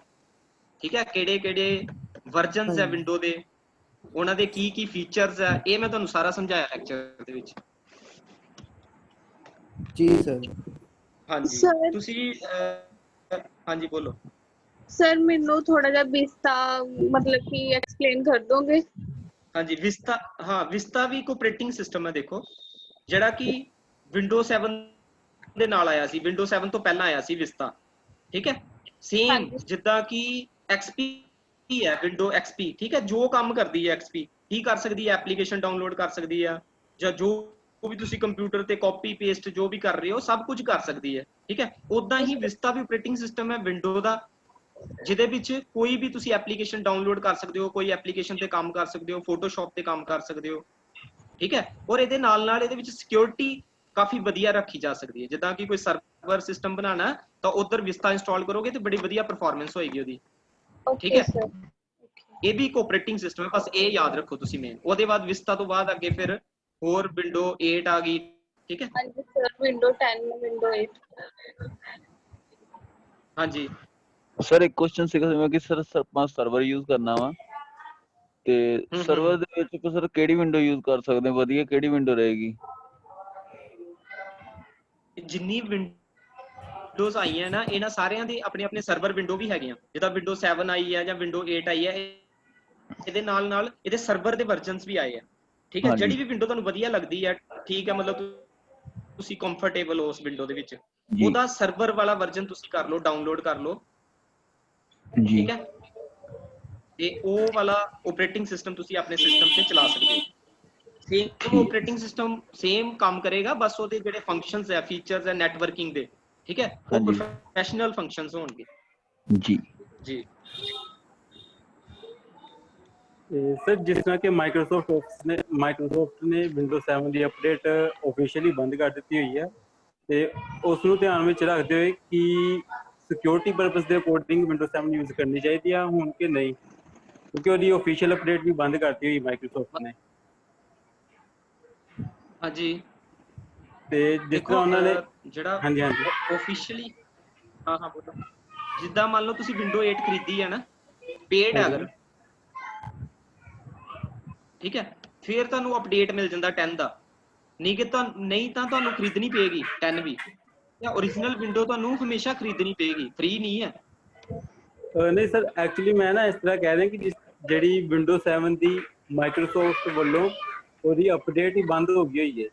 ਠੀਕ ਹੈ, ਕਿਹੜੇ ਵਰਜ਼ਨਸ ਹੈ ਵਿੰਡੋ ਦੇ, ਉਹਨਾਂ ਦੇ ਕੀ ਫੀਚਰਸ ਹੈ, ਇਹ ਮੈਂ ਤੁਹਾਨੂੰ ਸਾਰਾ ਸਮਝਾਇਆ ਲੈਕਚਰ ਦੇ ਵਿੱਚ। ਜੀ ਸਰ। ਹਾਂਜੀ Sir- ਤੁਸੀਂ ਹਾਂਜੀ ਬੋਲੋ। ਸਰ ਮੈਨੂੰ ਥੋੜਾ ਜਿਹਾ ਵਿਸਤਾ ਮਤਲਬ ਕਿ ਐਕਸਪਲੇਨ ਕਰ ਦੋਗੇ? ਹਾਂਜੀ ਵਿਸਤਾ, ਹਾਂ ਵਿਸਤਾ ਵੀ ਇੱਕ ਆਪਰੇਟਿੰਗ ਸਿਸਟਮ ਹੈ ਦੇਖੋ, ਜਿਹੜਾ ਕਿ ਵਿੰਡੋ 7 ਦੇ ਨਾਲ ਆਇਆ ਸੀ, ਵਿੰਡੋ 7 ਤੋਂ ਪਹਿਲਾਂ ਆਇਆ ਸੀ ਵਿਸਤਾ, ਠੀਕ ਹੈ। ਸੇਮ ਹਾਂਜੀ ਜਿੱਦਾਂ ਕਿ XP ਹੈ, ਵਿੰਡੋ XP, ਠੀਕ ਹੈ, ਜੋ ਕੰਮ ਕਰਦੀ ਹੈ XP ਕੀ ਕਰ ਸਕਦੀ ਹੈ, ਐਪਲੀਕੇਸ਼ਨ ਡਾਊਨਲੋਡ ਕਰ ਸਕਦੀ ਹੈ, ਜਾਂ ਜੋ ਵੀ ਤੁਸੀਂ ਕੰਪਿਊਟਰ ਤੇ ਕਾਪੀ ਪੇਸਟ ਜੋ ਵੀ ਕਰ ਰਹੇ ਹੋ ਸਭ ਕੁਝ ਕਰ ਸਕਦੀ ਹੈ, ਠੀਕ ਹੈ। ਉਦਾਂ ਹੀ ਵਿਸਤਾ ਵੀ ਆਪਰੇਟਿੰਗ ਸਿਸਟਮ ਹੈ ਵਿੰਡੋ ਦਾ, ਜਿਹਦੇ ਵਿੱਚ ਕੋਈ ਵੀ ਤੁਸੀਂ ਐਪਲੀਕੇਸ਼ਨ ਡਾਊਨਲੋਡ ਕਰ ਸਕਦੇ ਹੋ, ਕੋਈ ਐਪਲੀਕੇਸ਼ਨ ਤੇ ਕੰਮ ਕਰ ਸਕਦੇ ਹੋ, ਫੋਟੋਸ਼ਾਪ ਤੇ ਕੰਮ ਕਰ ਸਕਦੇ ਹੋ, ਠੀਕ ਹੈ। ਔਰ ਇਹਦੇ ਨਾਲ ਨਾਲ ਇਹਦੇ ਵਿੱਚ ਸਿਕਿਉਰਿਟੀ ਕਾਫੀ ਵਧੀਆ ਰੱਖੀ ਜਾ ਸਕਦੀ ਹੈ। ਜਿੱਦਾਂ ਕਿ ਕੋਈ ਸਰਵਰ ਸਿਸਟਮ ਬਣਾਉਣਾ ਤਾਂ ਉਧਰ ਵਿਸਤਾ ਇੰਸਟਾਲ ਕਰੋਗੇ ਤੇ ਬੜੀ ਵਧੀਆ ਪਰਫਾਰਮੈਂਸ ਹੋਏਗੀ ਉਹਦੀ, ਠੀਕ ਓਕੇ ਹੈ। ਸਰ। ਇਹ ਵੀ ਇੱਕ ਆਪਰੇਟਿੰਗ ਸਿਸਟਮ ਹੈ, ਬਸ ਇਹ ਯਾਦ ਰੱਖੋ ਤੁਸੀਂ ਮੇਨ। ਉਹਦੇ ਬਾਅਦ ਵਿਸਤਾ ਤੋਂ ਬਾਅਦ ਅੱਗੇ ਫਿਰ ਹੋਰ ਵਿੰਡੋ 8 ਆ ਗਈ, ਠੀਕ ਹੈ। ਹਾਂਜੀ ਸਰ, ਵਿੰਡੋ 10 ਵਿੰਡੋ 8। ਹਾਂਜੀ ਸਰ ਇੱਕ ਕੁਐਸਚਨ ਸੀਗਾ ਜਿਵੇਂ ਕਿ ਸਰ ਆਪਾਂ ਸਰਵਰ ਯੂਜ਼ ਕਰਨਾ ਵਾ ਤੇ ਸਰਵਰ ਦੇ ਵਿੱਚ ਸਰ ਕਿਹੜੀ ਵਿੰਡੋ ਯੂਜ਼ ਕਰ ਸਕਦੇ ਹਾਂ, ਵਧੀਆ ਕਿਹੜੀ ਵਿੰਡੋ ਰਹੇਗੀ? ਜਿੰਨੀ ਵਿੰਡੋਜ਼ ਆਈਆਂ ਨਾ ਇਹਨਾਂ ਸਾਰਿਆਂ ਦੇ ਆਪਣੇ ਆਪਣੇ ਸਰਵਰ ਵਿੰਡੋ ਵੀ ਹੈਗੀਆਂ, ਜਿੱਦਾਂ ਵਿੰਡੋ 7 ਆਈ ਹੈ ਜਾਂ ਵਿੰਡੋ 8 ਆਈ ਹੈ, ਇਹਦੇ ਨਾਲ ਨਾਲ ਇਹਦੇ ਸਰਵਰ ਦੇ ਵਰਜ਼ਨਸ ਵੀ ਆਏ ਆ, ਠੀਕ ਹੈ। ਹਾਂਜੀ ਜਿਹੜੀ ਵੀ ਵਿੰਡੋ ਤੁਹਾਨੂੰ ਵਧੀਆ ਲੱਗਦੀ ਹੈ, ਠੀਕ ਹੈ, ਮਤਲਬ ਤੁਸੀਂ ਕੰਫਰਟੇਬਲ ਹੋ ਉਸ ਵਿੰਡੋ ਦੇ ਵਿੱਚ, ਜੀ ਉਹਦਾ ਸਰਵਰ ਵਾਲਾ ਵਰਜ਼ਨ ਤੁਸੀਂ ਕਰ ਲਓ, ਡਾਊਨਲੋਡ ਕਰ ਲਓ, ਜੀ ਠੀਕ ਹੈ। ਤੇ ਉਹ ਵਾਲਾ ਆਪਰੇਟਿੰਗ ਸਿਸਟਮ ਤੁਸੀਂ ਆਪਣੇ ਸਿਸਟਮ ਤੇ ਚਲਾ ਸਕਦੇ ਹੋ। ਸੇਮ ਠੀਕ ਆਪਰੇਟਿੰਗ ਸਿਸਟਮ ਸੇਮ ਕੰਮ ਕਰੇਗਾ, ਬਸ ਉਹਦੇ ਜਿਹੜੇ ਫੰਕਸ਼ਨਸ ਹੈ, ਫੀਚਰਸ ਹੈ ਨੈਟਵਰਕਿੰਗ ਦੇ, ਠੀਕ ਹੈ, ਉਹ ਹਾਂਜੀ ਪ੍ਰੋਫੈਸ਼ਨਲ ਫੰਕਸ਼ਨਸ ਹੋਣਗੇ ਜੀ। ਜੀ। ਸਰ ਜਿਸ ਤਰ੍ਹਾਂ ਕਿ ਮਾਈਕਰੋਸਾਫਟ ਨੇ ਵਿੰਡੋ 7 ਦੀ ਅਪਡੇਟ ਆਫੀਸ਼ੀਅਲੀ ਬੰਦ ਕਰ ਦਿੱਤੀ ਹੋਈ ਹੈ, ਤੇ ਉਸ ਨੂੰ ਧਿਆਨ ਵਿੱਚ ਰੱਖਦੇ ਹੋਏ ਕਿ ਸਿਕਿਉਰਿਟੀ ਪਰਪਸ ਦੇ ਅਕੋਰਡਿੰਗ ਵਿੰਡੋ 7 ਯੂਜ਼ ਕਰਨੀ ਚਾਹੀਦੀ ਆ ਹੁਣ ਕਿ ਨਹੀਂ, ਕਿਉਂਕਿ ਉਹਦੀ ਆਫੀਸ਼ੀਅਲ ਅਪਡੇਟ ਵੀ ਬੰਦ ਕਰਤੀ ਹੋਈ ਮਾਈਕਰੋਸਾਫਟ ਨੇ। ਹਾਂਜੀ ਤੇ ਜਿਸ ਦੇਖੋ ਤਰ੍ਹਾਂ ਉਹਨਾਂ ਨੇ ਜਿਹੜਾ ਹਾਂਜੀ ਹਾਂਜੀ ਆਫੀਸ਼ੀਅਲੀ, ਹਾਂ ਹਾਂ ਬੋਲੋ। ਜਿੱਦਾਂ ਮੰਨ ਲਓ ਤੁਸੀਂ ਵਿੰਡੋ 8 ਖਰੀਦੀ ਹੈ ਨਾ, ਪੇਡ ਹੈ ਅਗਰ, ਠੀਕ ਹੈ, ਫਿਰ ਤੁਹਾਨੂੰ ਅਪਡੇਟ ਮਿਲ ਜਾਂਦਾ 10 ਦਾ, ਨਹੀਂ ਤਾਂ ਤੁਹਾਨੂੰ ਖਰੀਦਣੀ ਪਏਗੀ 10 ਵੀ, ਜਾਂ ਓਰੀਜਨਲ ਵਿੰਡੋ ਤੁਹਾਨੂੰ ਹਮੇਸ਼ਾ ਖਰੀਦਣੀ ਪਏਗੀ, ਫ੍ਰੀ ਨਹੀਂ ਹੈ। ਨਹੀਂ ਸਰ, ਐਕਚੁਅਲੀ ਮੈਂ ਨਾ ਇਸ ਤਰ੍ਹਾਂ ਕਹਿ ਰਿਹਾ ਕਿ ਜਿਹੜੀ ਵਿੰਡੋ 7 ਦੀ ਮਾਈਕਰੋਸਾਫਟ ਵੱਲੋਂ ਉਹਦੀ ਅਪਡੇਟ ਹੀ ਬੰਦ ਹੋ ਗਈ ਹੋਈ ਹੈ,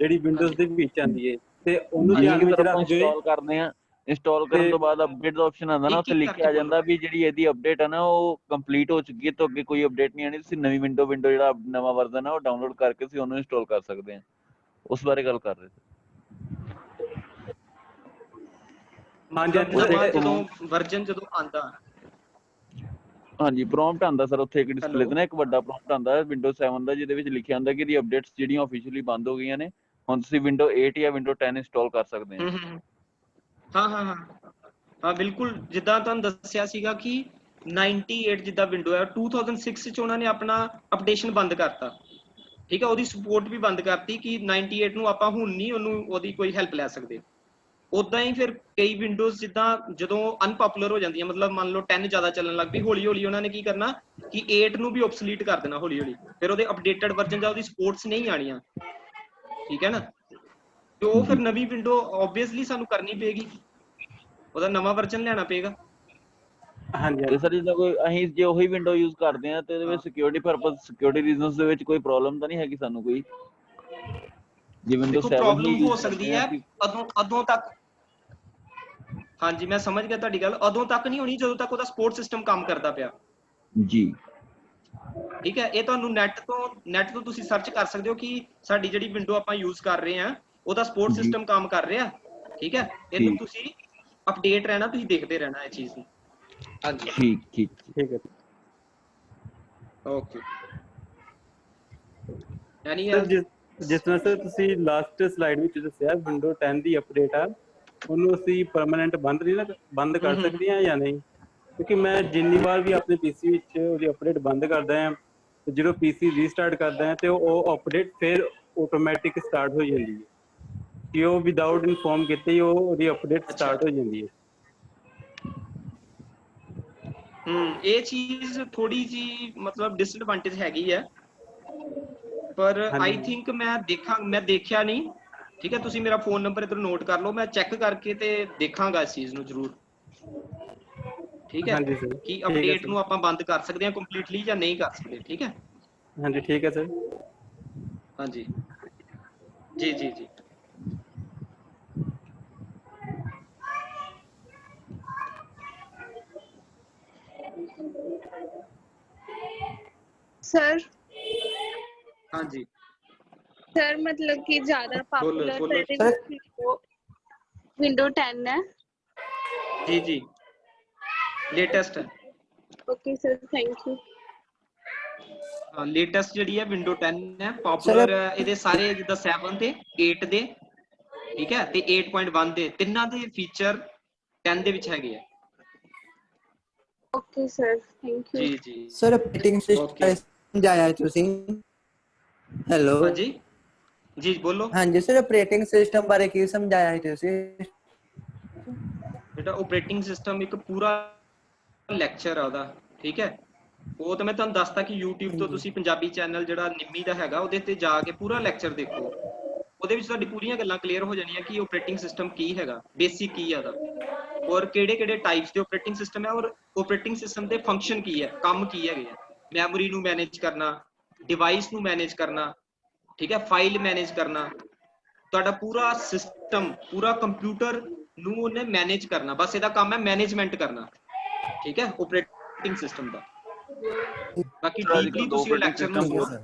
ਜਿਹੜੀ ਵਿੰਡੋਜ਼ ਦੇ ਵਿੱਚ ਆਉਂਦੀ ਹੈ, ਤੇ ਉਹਨੂੰ ਧਿਆਨ ਵਿੱਚ ਰੱਖਦੇ ਹੋਏ ਇੰਸਟਾਲ ਕਰਦੇ ਆ, ਇੰਸਟਾਲ ਕਰਨ ਤੋਂ ਬਾਅਦ ਅਪਡੇਟ ਦਾ ਆਪਸ਼ਨ ਆਉਂਦਾ ਨਾ, ਉੱਥੇ ਲਿਖਿਆ ਆ ਜਾਂਦਾ ਵੀ ਜਿਹੜੀ ਇਹਦੀ ਅਪਡੇਟ ਹੈ ਨਾ ਉਹ ਕੰਪਲੀਟ ਹੋ ਚੁੱਕੀ ਹੈ, ਤੋਂ ਅੱਗੇ ਕੋਈ ਅਪਡੇਟ ਨਹੀਂ ਆਣੀ, ਤੁਸੀਂ ਨਵੀਂ ਵਿੰਡੋ ਜਿਹੜਾ ਨਵਾਂ ਵਰਜ਼ਨ ਹੈ ਉਹ ਡਾਊਨਲੋਡ ਕਰਕੇ ਤੁਸੀਂ ਉਹਨੂੰ ਇੰਸਟਾਲ ਕਰ ਸਕਦੇ ਆ। ਉਸ ਬਾਰੇ ਗੱਲ ਕਰ ਰਹੇ ਸੀ। ਜਦੋਂ ਵਰਜ਼ਨ ਜਦੋਂ ਆਂਦਾ, ਹਾਂਜੀ ਪ੍ਰੌਮਪਟ ਆਂਦਾ ਸਰ, ਉੱਥੇ ਇੱਕ ਡਿਸਪਲੇ ਤੇ ਨਾ ਇੱਕ ਵੱਡਾ ਪ੍ਰੌਮਪਟ ਆਂਦਾ ਵਿੰਡੋ 7 ਦਾ, ਜਿਹਦੇ ਵਿੱਚ ਲਿਖਿਆ ਹੁੰਦਾ ਕਿ ਇਹਦੀ ਅਪਡੇਟਸ ਜਿਹੜੀਆਂ ਆਫੀਸ਼ੀਅਲੀ ਬੰਦ ਹੋ ਗਈਆਂ ਨੇ, ਹੁਣ ਤੁਸੀਂ ਵਿੰਡੋ 8 ਜਾਂ ਵਿੰਡੋ 10 ਇੰਸਟਾਲ ਕਰ ਸਕਦੇ ਆ। ਹਾਂ ਬਿਲਕੁਲ, ਜਿੱਦਾਂ ਤੁਹਾਨੂੰ ਦੱਸਿਆ ਸੀਗਾ ਕਿ 98 ਜਿੱਦਾਂ ਵਿੰਡੋ ਹੈ 2006 ਚ ਉਹਨਾਂ ਨੇ ਆਪਣਾ ਅਪਡੇਸ਼ਨ ਬੰਦ ਕਰਤਾ, ਠੀਕ ਹੈ, ਉਹਦੀ ਸਪੋਰਟ ਵੀ ਬੰਦ ਕਰਤੀ ਕਿ 98 ਨੂੰ ਆਪਾਂ ਹੁਣ ਨਹੀਂ ਉਹਦੀ ਕੋਈ ਹੈਲਪ ਲੈ ਸਕਦੇ। ਉਦਾਂ ਹੀ ਫਿਰ ਕਈ ਵਿੰਡੋਜ਼ ਜਿੱਦਾਂ ਜਦੋਂ ਅਨਪਪੂਲਰ ਹੋ ਜਾਂਦੀਆਂ, ਮਤਲਬ ਮੰਨ ਲਓ 10 ਜ਼ਿਆਦਾ ਚੱਲਣ ਲੱਗ ਪਈ, ਹੌਲੀ ਹੌਲੀ ਉਹਨਾਂ ਨੇ ਕੀ ਕਰਨਾ ਕਿ 8 ਨੂੰ ਵੀ ਓਬਸਲੀਟ ਕਰ ਦੇਣਾ ਹੌਲੀ ਹੌਲੀ, ਫਿਰ ਉਹਦੇ ਅਪਡੇਟਡ ਵਰਜ਼ਨ ਜਾਂ ਉਹਦੀ ਸਪੋਰਟਸ ਨਹੀਂ ਆਣੀਆਂ, ਠੀਕ ਹੈ ਨਾ। ਤੇ ਉਹ ਫਿਰ ਨਵੀਂ ਵਿੰਡੋ ਆਬਵੀਅਸਲੀ ਸਾਨੂੰ ਕਰਨੀ ਪਏਗੀ, ਉਹਦਾ ਨਵਾਂ ਵਰਜ਼ਨ ਲੈਣਾ ਪਏਗਾ। ਤੇ ਸਰ ਜਿੱਦਾਂ ਕੋਈ ਅਸੀਂ ਜੇ ਉਹੀ ਵਿੰਡੋ ਯੂਜ਼ ਕਰਦੇ ਆ ਤੇ ਇਹਦੇ ਵਿੱਚ ਸਿਕਿਉਰਿਟੀ ਪਰਪਸ, ਸਿਕਿਉਰਿਟੀ ਰੀਜ਼ਨਸ ਦੇ ਵਿੱਚ ਕੋਈ ਪ੍ਰੋਬਲਮ ਤਾਂ ਨਹੀਂ ਹੈਗੀ ਸਾਨੂੰ ਕੋਈ? ਜੇ ਵਿੰਡੋ 7 ਹੀ ਪ੍ਰੋਬਲਮ ਹੋ ਯੂਜ਼ ਸਕਦੀ ਕਰਦੇ ਆ ਹੈ ਉਦੋਂ ਤੱਕ, ਹਾਂਜੀ ਮੈਂ ਸਮਝ ਗਿਆ ਤੁਹਾਡੀ ਗੱਲ, ਉਦੋਂ ਤੱਕ ਨਹੀਂ ਹੋਣੀ ਜਦੋਂ ਤੱਕ ਉਹਦਾ ਸਪੋਰਟ ਸਿਸਟਮ ਕੰਮ ਕਰਦਾ ਪਿਆ ਜੀ, ਠੀਕ ਹੈ। ਇਹ ਤੁਹਾਨੂੰ ਨੈਟ ਤੋਂ ਤੁਸੀਂ ਸਰਚ ਕਰ ਸਕਦੇ ਹੋ ਕਿ ਸਾਡੀ ਜਿਹੜੀ ਵਿੰਡੋ ਆਪਾਂ ਯੂਜ਼ ਕਰ ਰਹੇ ਹਾਂ ਉਹਦਾ ਸਪੋਰਟ ਸਿਸਟਮ ਕੰਮ ਕਰ ਰਿਹਾ, ਠੀਕ ਹੈ। ਇਹਨੂੰ ਤੁਸੀਂ ਅਪਡੇਟ ਰਹਿਣਾ, ਤੁਸੀਂ ਦੇਖਦੇ ਰਹਿਣਾ ਇਹ ਚੀਜ਼ ਨੂੰ। ਹਾਂਜੀ ਠੀਕ ਹੈ ਓਕੇ। ਸਰ ਜਿਸ ਤਰ੍ਹਾਂ ਸਰ ਤੁਸੀਂ ਲਾਸਟ ਸਲਾਈਡ ਵਿੱਚ ਦੱਸਿਆ ਵਿੰਡੋ 10 ਦੀ ਅਪਡੇਟ ਆ, ਉਹਨੂੰ ਅਸੀਂ ਪਰਮਾਨੈਂਟ ਬੰਦ ਕਰ ਸਕਦੇ ਹਾਂ ਜਾਂ ਨਹੀਂ? ਕਿਉਂਕਿ ਮੈਂ ਜਿੰਨੀ ਵਾਰ ਵੀ ਆਪਣੇ ਪੀਸੀ ਵਿੱਚ ਉਹਦੀ ਅਪਡੇਟ ਬੰਦ ਕਰਦਾ ਹਾਂ ਤੇ ਜਦੋਂ ਪੀਸੀ ਰੀਸਟਾਰਟ ਕਰਦਾ ਹਾਂ ਤੇ ਉਹ ਅਪਡੇਟ ਫਿਰ ਆਟੋਮੈਟਿਕ ਸਟਾਰਟ ਹੋ ਜਾਂਦੀ ਹੈ, ਕਿ ਉਹ ਵਿਦਆਊਟ ਇਨਫੋਰਮ ਕੀਤੇ ਹੀ ਉਹਦੀ ਅਪਡੇਟ ਸਟਾਰਟ ਹੋ ਜਾਂਦੀ ਹੈ। ਇਹ ਚੀਜ਼ ਥੋੜੀ ਜੀ ਮਤਲਬ ਡਿਸਐਡਵਾਂਟੇਜ ਹੈਗੀ ਹੈ, ਪਰ ਆਈ ਥਿੰਕ ਮੈਂ ਦੇਖਿਆ ਨਹੀਂ, ਠੀਕ ਹੈ, ਤੁਸੀਂ ਮੇਰਾ ਫੋਨ ਨੰਬਰ ਇੱਧਰ ਨੋਟ ਕਰ ਲਓ, ਮੈਂ ਚੈੱਕ ਕਰਕੇ ਤੇ ਦੇਖਾਂਗਾ ਇਸ ਚੀਜ਼ ਨੂੰ ਜ਼ਰੂਰ। ਠੀਕ ਹੈ, ਹਾਂਜੀ ਸਰ, ਕਿ ਠੀਕ ਹੈ ਅਪਡੇਟ ਸਰ। ਨੂੰ ਆਪਾਂ ਬੰਦ ਕਰ ਸਕਦੇ ਹਾਂ ਕੰਪਲੀਟਲੀ ਜਾਂ ਨਹੀਂ ਕਰ ਸਕਦੇ। ਠੀਕ ਹੈ, ਹਾਂਜੀ ਠੀਕ ਹੈ ਸਰ। ਹਾਂਜੀ ਜੀ ਜੀ ਜੀ। सर ਹਾਂਜੀ सर मतलब कि ज्यादा ਬੋਲੋ पॉपुलर ਬੋਲੋ। विंडो 10 है। ਜੀ ਜੀ ਲੇਟੈਸਟ ਹੈ। Okay sir, thank you. ਹਾਂ ਲੇਟੈਸਟ ਜਿਹੜੀ ਹੈ ਵਿੰਡੋ 10 ਹੈ, ਸਰ ਪਪੂਲਰ ਹੈ। ਇਹਦੇ ਸਾਰੇ ਜਿੱਦਾਂ 7 ਤੇ 8 ਦੇ, ਠੀਕ ਹੈ, ਤੇ 8.1 ਦੇ ਤਿੰਨਾਂ ਦੇ ਫੀਚਰ 10 ਦੇ ਵਿੱਚ ਹੈਗੇ ਆ। Okay sir, thank you. ਜੀ ਜੀ ਸਰ ਆਪਰੇਟਿੰਗ ਸਿਸਟਮ ਓਕੇ। ਸਮਝਾਇਆ ਹੈ ਤੁਸੀਂ। ਹੈਲੋ ਹਾਂਜੀ ਜੀ ਬੋਲੋ। ਹਾਂਜੀ ਸਰ, ਆਪਰੇਟਿੰਗ ਸਿਸਟਮ ਬਾਰੇ ਕੀ ਸਮਝਾਇਆ ਹੈ ਤੁਸੀਂ? ਬੇਟਾ ਆਪਰੇਟਿੰਗ ਸਿਸਟਮ ਇੱਕ ਪੂਰਾ ਲੈਕਚਰ ਆ ਉਹਦਾ, ਠੀਕ ਹੈ। ਉਹ ਤਾਂ ਮੈਂ ਤੁਹਾਨੂੰ ਦੱਸਤਾ ਕਿ YouTube ਤੋਂ ਹਾਂਜੀ ਤੁਸੀਂ ਪੰਜਾਬੀ ਚੈਨਲ ਜਿਹੜਾ ਨਿੰਮੀ ਦਾ ਹੈਗਾ ਉਹਦੇ ਤੇ ਜਾ ਕੇ ਪੂਰਾ ਲੈਕਚਰ ਦੇਖੋ। ਉਹਦੇ ਵਿੱਚ ਤੁਹਾਡੀ ਪੂਰੀਆਂ ਗੱਲਾਂ ਕਲੀਅਰ ਹੋ ਜਾਣੀਆਂ ਕਿ ਆਪਰੇਟਿੰਗ ਸਿਸਟਮ ਕੀ ਹੈਗਾ, ਬੇਸਿਕ ਕੀ ਹੈ ਉਹਦਾ, ਔਰ ਕਿਹੜੇ ਕਿਹੜੇ ਟਾਈਪਸ ਦੇ ਆਪਰੇਟਿੰਗ ਸਿਸਟਮ ਹੈ, ਔਰ ਆਪਰੇਟਿੰਗ ਸਿਸਟਮ ਦੇ ਫੰਕਸ਼ਨ ਕੀ ਹੈ, ਕੰਮ ਕੀ ਹੈਗੇ ਆ। ਮੈਮੋਰੀ ਨੂੰ ਮੈਨੇਜ ਕਰਨਾ, ਡਿਵਾਈਸ ਨੂੰ ਮੈਨੇਜ ਕਰਨਾ, ਠੀਕ ਹੈ, ਫਾਈਲ ਮੈਨੇਜ ਕਰਨਾ, ਤੁਹਾਡਾ ਪੂਰਾ ਸਿਸਟਮ, ਪੂਰਾ ਕੰਪਿਊਟਰ ਨੂੰ ਉਹਨੇ ਮੈਨੇਜ ਕਰਨਾ। ਬਸ ਇਹਦਾ ਕੰਮ ਹੈ ਮੈਨੇਜਮੈਂਟ ਕਰਨਾ, ਠੀਕ ਹੈ, ਆਪਰੇਟਿੰਗ ਸਿਸਟਮ ਦਾ। ਬਾਕੀ ਸਰ ਅੱਜ ਡੀਪਲੀ ਕੱਲ ਦੋ ਤੁਸੀਂ ਉਹ ਆਪਰੇਟਿੰਗ ਲੈਕਚਰ ਨੂੰ ਸਿਸਟਮ ਠੀਕ ਹੈ ਬਹੁਤ, ਸਰ।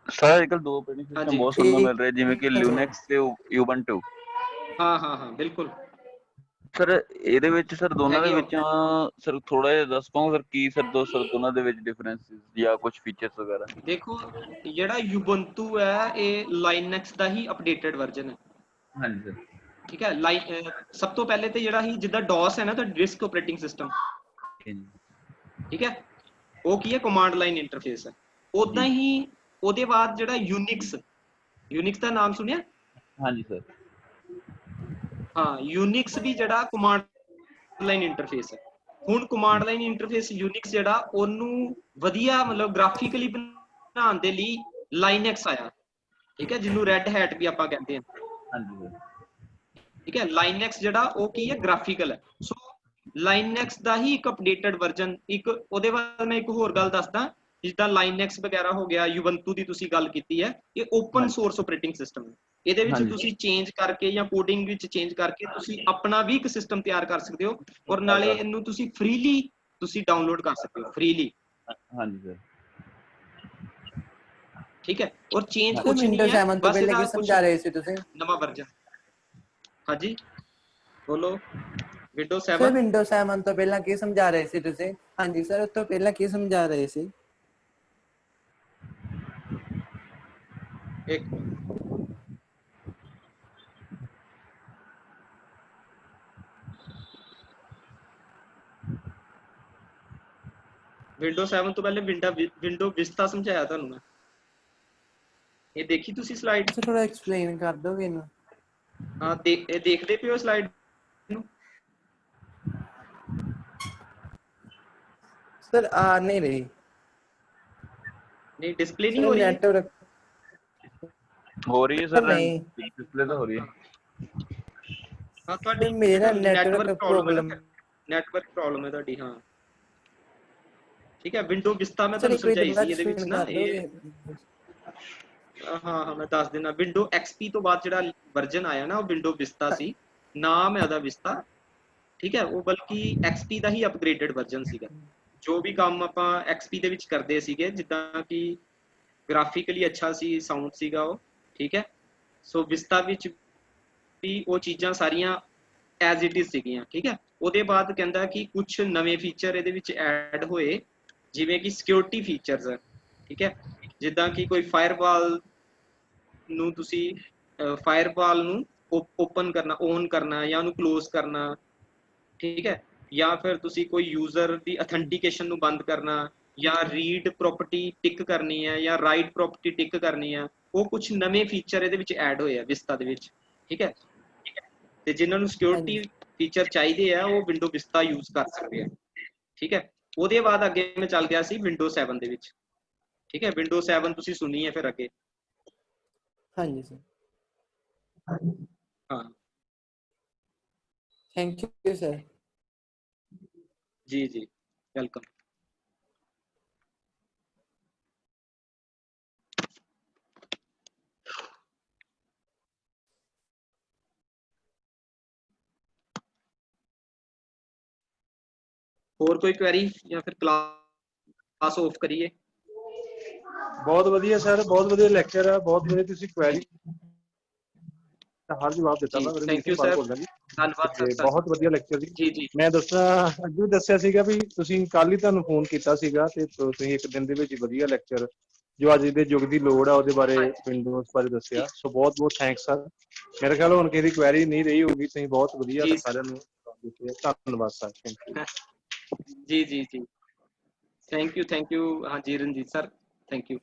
ਸਰ ਅੱਜ ਕੱਲ ਦੋ ਆਪਰੇਟਿੰਗ ਸਿਸਟਮ ਹਾਂਜੀ ਬਹੁਤ ਸੁਣਨ ਨੂੰ ਠੀਕ ਮਿਲ ਰਹੇ, ਜਿਵੇਂ ਕਿ ਹੈ ਸਰ। ਲਿਨਕਸ ਤੇ ਉਬੰਟੂ। ਹਾਂ ਹਾਂ ਹਾਂ ਬਿਲਕੁਲ ਸਰ ਇਹਦੇ ਵਿੱਚ ਸਰ ਦੋਨਾਂ ਦੇ ਹੈਗੇ ਵਿੱਚ ਸਰ ਥੋੜਾ ਜਿਹਾ ਦੱਸ ਪਾਓ ਸਰ, ਕੀ ਸਰ ਦੋਨਾਂ ਦੇ ਵਿੱਚ ਡਿਫਰੈਂਸ ਜਾਂ ਕੁਝ ਫੀਚਰਸ ਵਗੈਰਾ? ਦੇਖੋ, ਜਿਹੜਾ ਯੂਬੰਤੂ ਹੈ ਇਹ ਲਾਈਨੈਕਸ ਦਾ ਹੀ ਅਪਡੇਟਡ ਵਰਜ਼ਨ ਹੈ। ਹਾਂਜੀ ਸਰ। ਠੀਕ ਹੈ, ਸਭ ਤੋਂ ਪਹਿਲੇ ਤੇ ਜਿਹੜਾ ਹੀ ਜਿੱਦਾਂ DOS ਹੈ ਨਾ, ਤਾਂ ਡਿਸਕ ਆਪਰੇਟਿੰਗ ਸਿਸਟਮ, ਠੀਕ ਹੈ, ਉਹ ਕੀ ਹੈ, ਕਮਾਂਡ ਲਾਈਨ ਇੰਟਰਫੇਸ ਹੈ। ਉਦਾਂ ਜੀ ਹੀ ਉਹਦੇ ਬਾਅਦ ਜਿਹੜਾ ਯੂਨਿਕਸ, ਯੂਨਿਕਸ ਦਾ ਨਾਮ ਸੁਣਿਆ? ਹਾਂਜੀ ਸਰ। ਹਾਂ, ਯੂਨਿਕਸ ਵੀ ਜਿਹੜਾ ਕਮਾਂਡ ਲਾਈਨ ਇੰਟਰਫੇਸ ਹੈ। ਹੁਣ ਕਮਾਂਡ ਲਾਈਨ ਇੰਟਰਫੇਸ ਯੂਨਿਕਸ ਜਿਹੜਾ, ਉਹਨੂੰ ਵਧੀਆ ਮਤਲਬ ਗ੍ਰਾਫਿਕਲੀ ਬਣਾਉਣ ਦੇ ਲਈ ਲਾਈਨੈਕਸ ਆਇਆ, ਠੀਕ ਹੈ, ਜਿਹਨੂੰ ਰੈਡ ਹੈਟ ਵੀ ਆਪਾਂ ਕਹਿੰਦੇ ਹਾਂ। ਹਾਂਜੀ ਸਰ। ਠੀਕ ਹੈ, ਲਾਈਨੈਕਸ ਜਿਹੜਾ ਉਹ ਕੀ ਹੈ, ਗ੍ਰਾਫਿਕਲ ਹੈ। ਸੋ ਲਾਈਨੈਕਸ ਦਾ ਹੀ ਇੱਕ ਅਪਡੇਟਡ ਵਰਜ਼ਨ, ਇੱਕ ਉਹਦੇ ਬਾਅਦ ਮੈਂ ਇੱਕ ਹੋਰ ਗੱਲ ਦੱਸਦਾ, ਜਿੱਦਾਂ ਲਾਈਨੈਕਸ ਵਗੈਰਾ ਹੋ ਗਿਆ, ਯੂਬੰਤੂ ਦੀ ਤੁਸੀਂ ਗੱਲ ਕੀਤੀ ਹੈ, ਇਹ ਓਪਨ ਸੋਰਸ ਆਪਰੇਟਿੰਗ ਸਿਸਟਮ ਹੈ। ਇਹਦੇ ਵਿੱਚ ਹਾਂਜੀ ਤੁਸੀਂ ਚੇਂਜ ਕਰਕੇ ਜਾਂ ਕੋਡਿੰਗ ਵਿੱਚ ਚੇਂਜ ਕਰਕੇ ਤੁਸੀਂ ਆਪਣਾ ਵੀ ਇੱਕ ਸਿਸਟਮ ਤਿਆਰ ਕਰ ਸਕਦੇ ਹੋ, ਔਰ ਨਾਲੇ ਇਹਨੂੰ ਤੁਸੀਂ ਫ੍ਰੀਲੀ ਤੁਸੀਂ ਡਾਊਨਲੋਡ ਕਰ ਸਕਦੇ ਹੋ, ਫ੍ਰੀਲੀ। ਹਾਂਜੀ ਸਰ। ਠੀਕ ਹੈ, ਔਰ ਚੇਂਜ ਸਰ ਕੁਛ ਵਿੰਡੋ ਨਹੀਂ ਹੈ, 7 ਤੋਂ ਬਸ ਪਹਿਲੇ ਇਹਦਾ ਕੀ ਕੁਛ ਸਮਝਾ ਰਹੇ ਸੀ ਤੁਸੀਂ? ਨਵਾਂ ਵਰਜ਼ਨ। ਹਾਂਜੀ ਬੋਲੋ। ਵਿੰਡੋ ਸਰ 7 ਵਿੰਡੋ 7 ਤੋਂ ਪਹਿਲਾਂ ਕੀ ਸਮਝਾ ਰਹੇ ਸੀ ਤੁਸੀਂ? ਹਾਂਜੀ ਸਰ, ਉਸ ਤੋਂ ਪਹਿਲਾਂ ਕੀ ਸਮਝਾ ਰਹੇ ਸੀ? ਇੱਕ ਮਿੰਟ। ਵਿੰਡੋ 7 ਤੋਂ ਪਹਿਲੇ ਵਿੰਡੋ ਵਿਸਤਾ ਸਮਝਾਇਆ ਤੁਹਾਨੂੰ ਮੈਂ। ਇਹ ਦੇਖੀ ਤੁਸੀਂ ਸਲਾਈਡ? ਸਰ ਥੋੜਾ ਐਕਸਪਲੇਨ ਕਰ ਦੋਗੇ ਇਹਨੂੰ? ਹਾਂ, ਇਹ ਦੇਖਦੇ ਪਿਓ ਸਲਾਈਡ ਨੂੰ? ਸਰ ਆ ਨਹੀਂ ਰਹੀ। ਨਹੀਂ, ਡਿਸਪਲੇ ਨਹੀਂ ਸਰ ਹੋ ਰਹੀ ਹੈ? ਨੈਟਵਰਕ ਹੋ ਰਹੀ ਹੈ ਸਰ, ਨਹੀਂ ਡਿਸਪਲੇ ਤਾਂ ਹੋ ਰਹੀ ਹੈ। ਹਾਂ, ਸਰ ਤੁਹਾਡੀ ਮੇਰਾ ਬੇਟਾ ਨੈਟਵਰਕ ਪ੍ਰੋਬਲਮ ਹੈ ਨਾ, ਪ੍ਰੋਬਲਮ। ਨੈਟਵਰਕ ਪ੍ਰੋਬਲਮ ਹੈ ਤੁਹਾਡੀ। ਹਾਂ ਠੀਕ ਹੈ, ਵਿੰਡੋ ਵਿਸਤਾ ਮੈਂ ਸਰ ਤੁਹਾਨੂੰ ਇੱਕ ਵਾਰੀ ਸਮਝਾਈ ਦੁਬਾਰਾ ਸੀ ਇਹਦੇ ਵਿੱਚ ਐਕਸਪਲੇਨ ਨਾ। ਕਰ ਇਹ ਦੋਗੇ? ਹਾਂ ਮੈਂ ਦੱਸ ਦਿੰਦਾ। ਵਿੰਡੋ XP ਤੋਂ ਬਾਅਦ ਜਿਹੜਾ ਵਰਜ਼ਨ ਆਇਆ ਨਾ, ਉਹ ਵਿੰਡੋ ਵਿਸਤਾ ਸੀ, ਨਾਮ ਹੈ ਉਹਦਾ ਵਿਸਤਾ। ਠੀਕ ਹੈ, ਉਹ ਬਲਕਿ XP ਦਾ ਹੀ ਅਪਗ੍ਰੇਡਡ ਵਰਜ਼ਨ ਸੀਗਾ। ਜੋ ਵੀ ਕੰਮ ਆਪਾਂ XP ਦੇ ਵਿੱਚ ਕਰਦੇ ਸੀਗੇ, ਜਿੱਦਾਂ ਕਿ ਗ੍ਰਾਫਿਕਲੀ ਅੱਛਾ ਸੀ, ਸਾਊਂਡ ਸੀਗਾ ਉਹ, ਠੀਕ ਹੈ। ਸੋ ਵਿਸਤਾ ਵਿੱਚ ਵੀ ਉਹ ਚੀਜ਼ਾਂ ਸਾਰੀਆਂ ਐਜ਼ ਇਟ ਇਜ਼ ਸੀਗੀਆਂ, ਠੀਕ ਹੈ। ਉਹਦੇ ਬਾਅਦ ਕਹਿੰਦਾ ਕਿ ਕੁਝ ਨਵੇਂ ਫੀਚਰ ਇਹਦੇ ਵਿੱਚ ਐਡ ਹੋਏ, ਜਿਵੇਂ ਕਿ ਸਿਕਿਉਰਿਟੀ ਫੀਚਰਸ, ਠੀਕ ਹੈ। ਜਿੱਦਾਂ ਕਿ ਕੋਈ ਫਾਇਰਵਾਲ ਨੂੰ ਤੁਸੀਂ ਫਾਇਰਵਾਲ ਨੂੰ ਓਪਨ ਕਰਨਾ, ਔਨ ਕਰਨਾ, ਜਾਂ ਉਹਨੂੰ ਕਲੋਜ਼ ਕਰਨਾ, ਠੀਕ ਹੈ। ਜਾਂ ਫਿਰ ਤੁਸੀਂ ਕੋਈ ਯੂਜ਼ਰ ਦੀ ਅਥੈਂਟੀਕੇਸ਼ਨ ਨੂੰ ਬੰਦ ਕਰਨਾ, ਜਾਂ ਰੀਡ ਪ੍ਰੋਪਰਟੀ ਟਿਕ ਕਰਨੀ ਹੈ, ਜਾਂ ਰਾਈਟ ਪ੍ਰੋਪਰਟੀ ਟਿਕ ਕਰਨੀ ਹੈ। ਉਹ ਕੁਝ ਨਵੇਂ ਫੀਚਰ ਇਹਦੇ ਵਿੱਚ ਐਡ ਹੋਏ ਆ ਵਿਸਤਾ ਦੇ ਵਿੱਚ, ਠੀਕ ਹੈ। ਤੇ ਜਿਨ੍ਹਾਂ ਨੂੰ ਹਾਂਜੀ ਸਿਕਿਉਰਿਟੀ ਫੀਚਰ ਚਾਹੀਦੇ ਆ, ਉਹ ਵਿੰਡੋ ਵਿਸਤਾ ਯੂਜ਼ ਕਰ ਸਕਦੇ ਆ, ਠੀਕ ਹੈ। ਉਹਦੇ ਬਾਅਦ ਅੱਗੇ ਮੈਂ ਚੱਲ ਗਿਆ ਸੀ ਵਿੰਡੋ 7 ਦੇ ਵਿੱਚ, ਠੀਕ ਹੈ। ਵਿੰਡੋ 7 ਤੁਸੀਂ ਸੁਣੀ ਹੈ ਫਿਰ ਅੱਗੇ। ਹਾਂਜੀ ਸਰ। हाँ थैंक यू सर। जी जी वेलकम। और कोई क्वेरी या फिर क्लास ऑफ करिए? बहुत ਵਧੀਆ ਸਰ, ਬਹੁਤ ਵਧੀਆ ਲੈਕਚਰ ਆ, ਬਹੁਤ ਵਧੀਆ ਤੁਸੀਂ ਕੁਐਰੀ ਹਰ ਜਵਾਬ ਦਿੱਤਾ ਜੀ ਮੈਂ ਮੇਰੇ ਥੈਂਕ ਨੀਚੇ ਯੂ ਬਾਤ ਸਰ, ਬੋਲਦਾ ਜੀ। ਧੰਨਵਾਦ ਤੇ ਸਰ। ਬਹੁਤ ਵਧੀਆ ਲੈਕਚਰ ਜੀ। ਜੀ ਜੀ ਮੈਂ ਦੱਸਣਾ ਅੱਗੇ ਵੀ ਦੱਸਿਆ ਸੀਗਾ ਵੀ ਤੁਸੀਂ ਕੱਲ ਹੀ ਤੁਹਾਨੂੰ ਫੋਨ ਕੀਤਾ ਸੀਗਾ ਤੇ ਤੁਸੀਂ ਇੱਕ ਦਿਨ ਦੇ ਵਿੱਚ ਵਧੀਆ ਲੈਕਚਰ ਜੋ ਅੱਜ ਦੇ ਯੁੱਗ ਦੀ ਲੋੜ ਆ ਉਹਦੇ ਬਾਰੇ ਵਿੰਡੋਜ਼ ਬਾਰੇ ਦੱਸਿਆ। ਸੋ ਬਹੁਤ ਬਹੁਤ ਥੈਂਕਸ ਸਰ। ਮੇਰੇ ਖਿਆਲ ਹੁਣ ਕਿਸੇ ਦੀ ਕੁਐਰੀ ਨਹੀਂ ਰਹੀ ਹੋਊਗੀ, ਤੁਸੀਂ ਬਹੁਤ ਵਧੀਆ ਜੀ ਸਾਰਿਆਂ ਨੂੰ ਦਿੱਤੇ ਆ। ਧੰਨਵਾਦ ਸਰ, ਥੈਂਕ ਯੂ। जी जी जी थैंक यू हाँ जी रंजीत सर थैंक यू।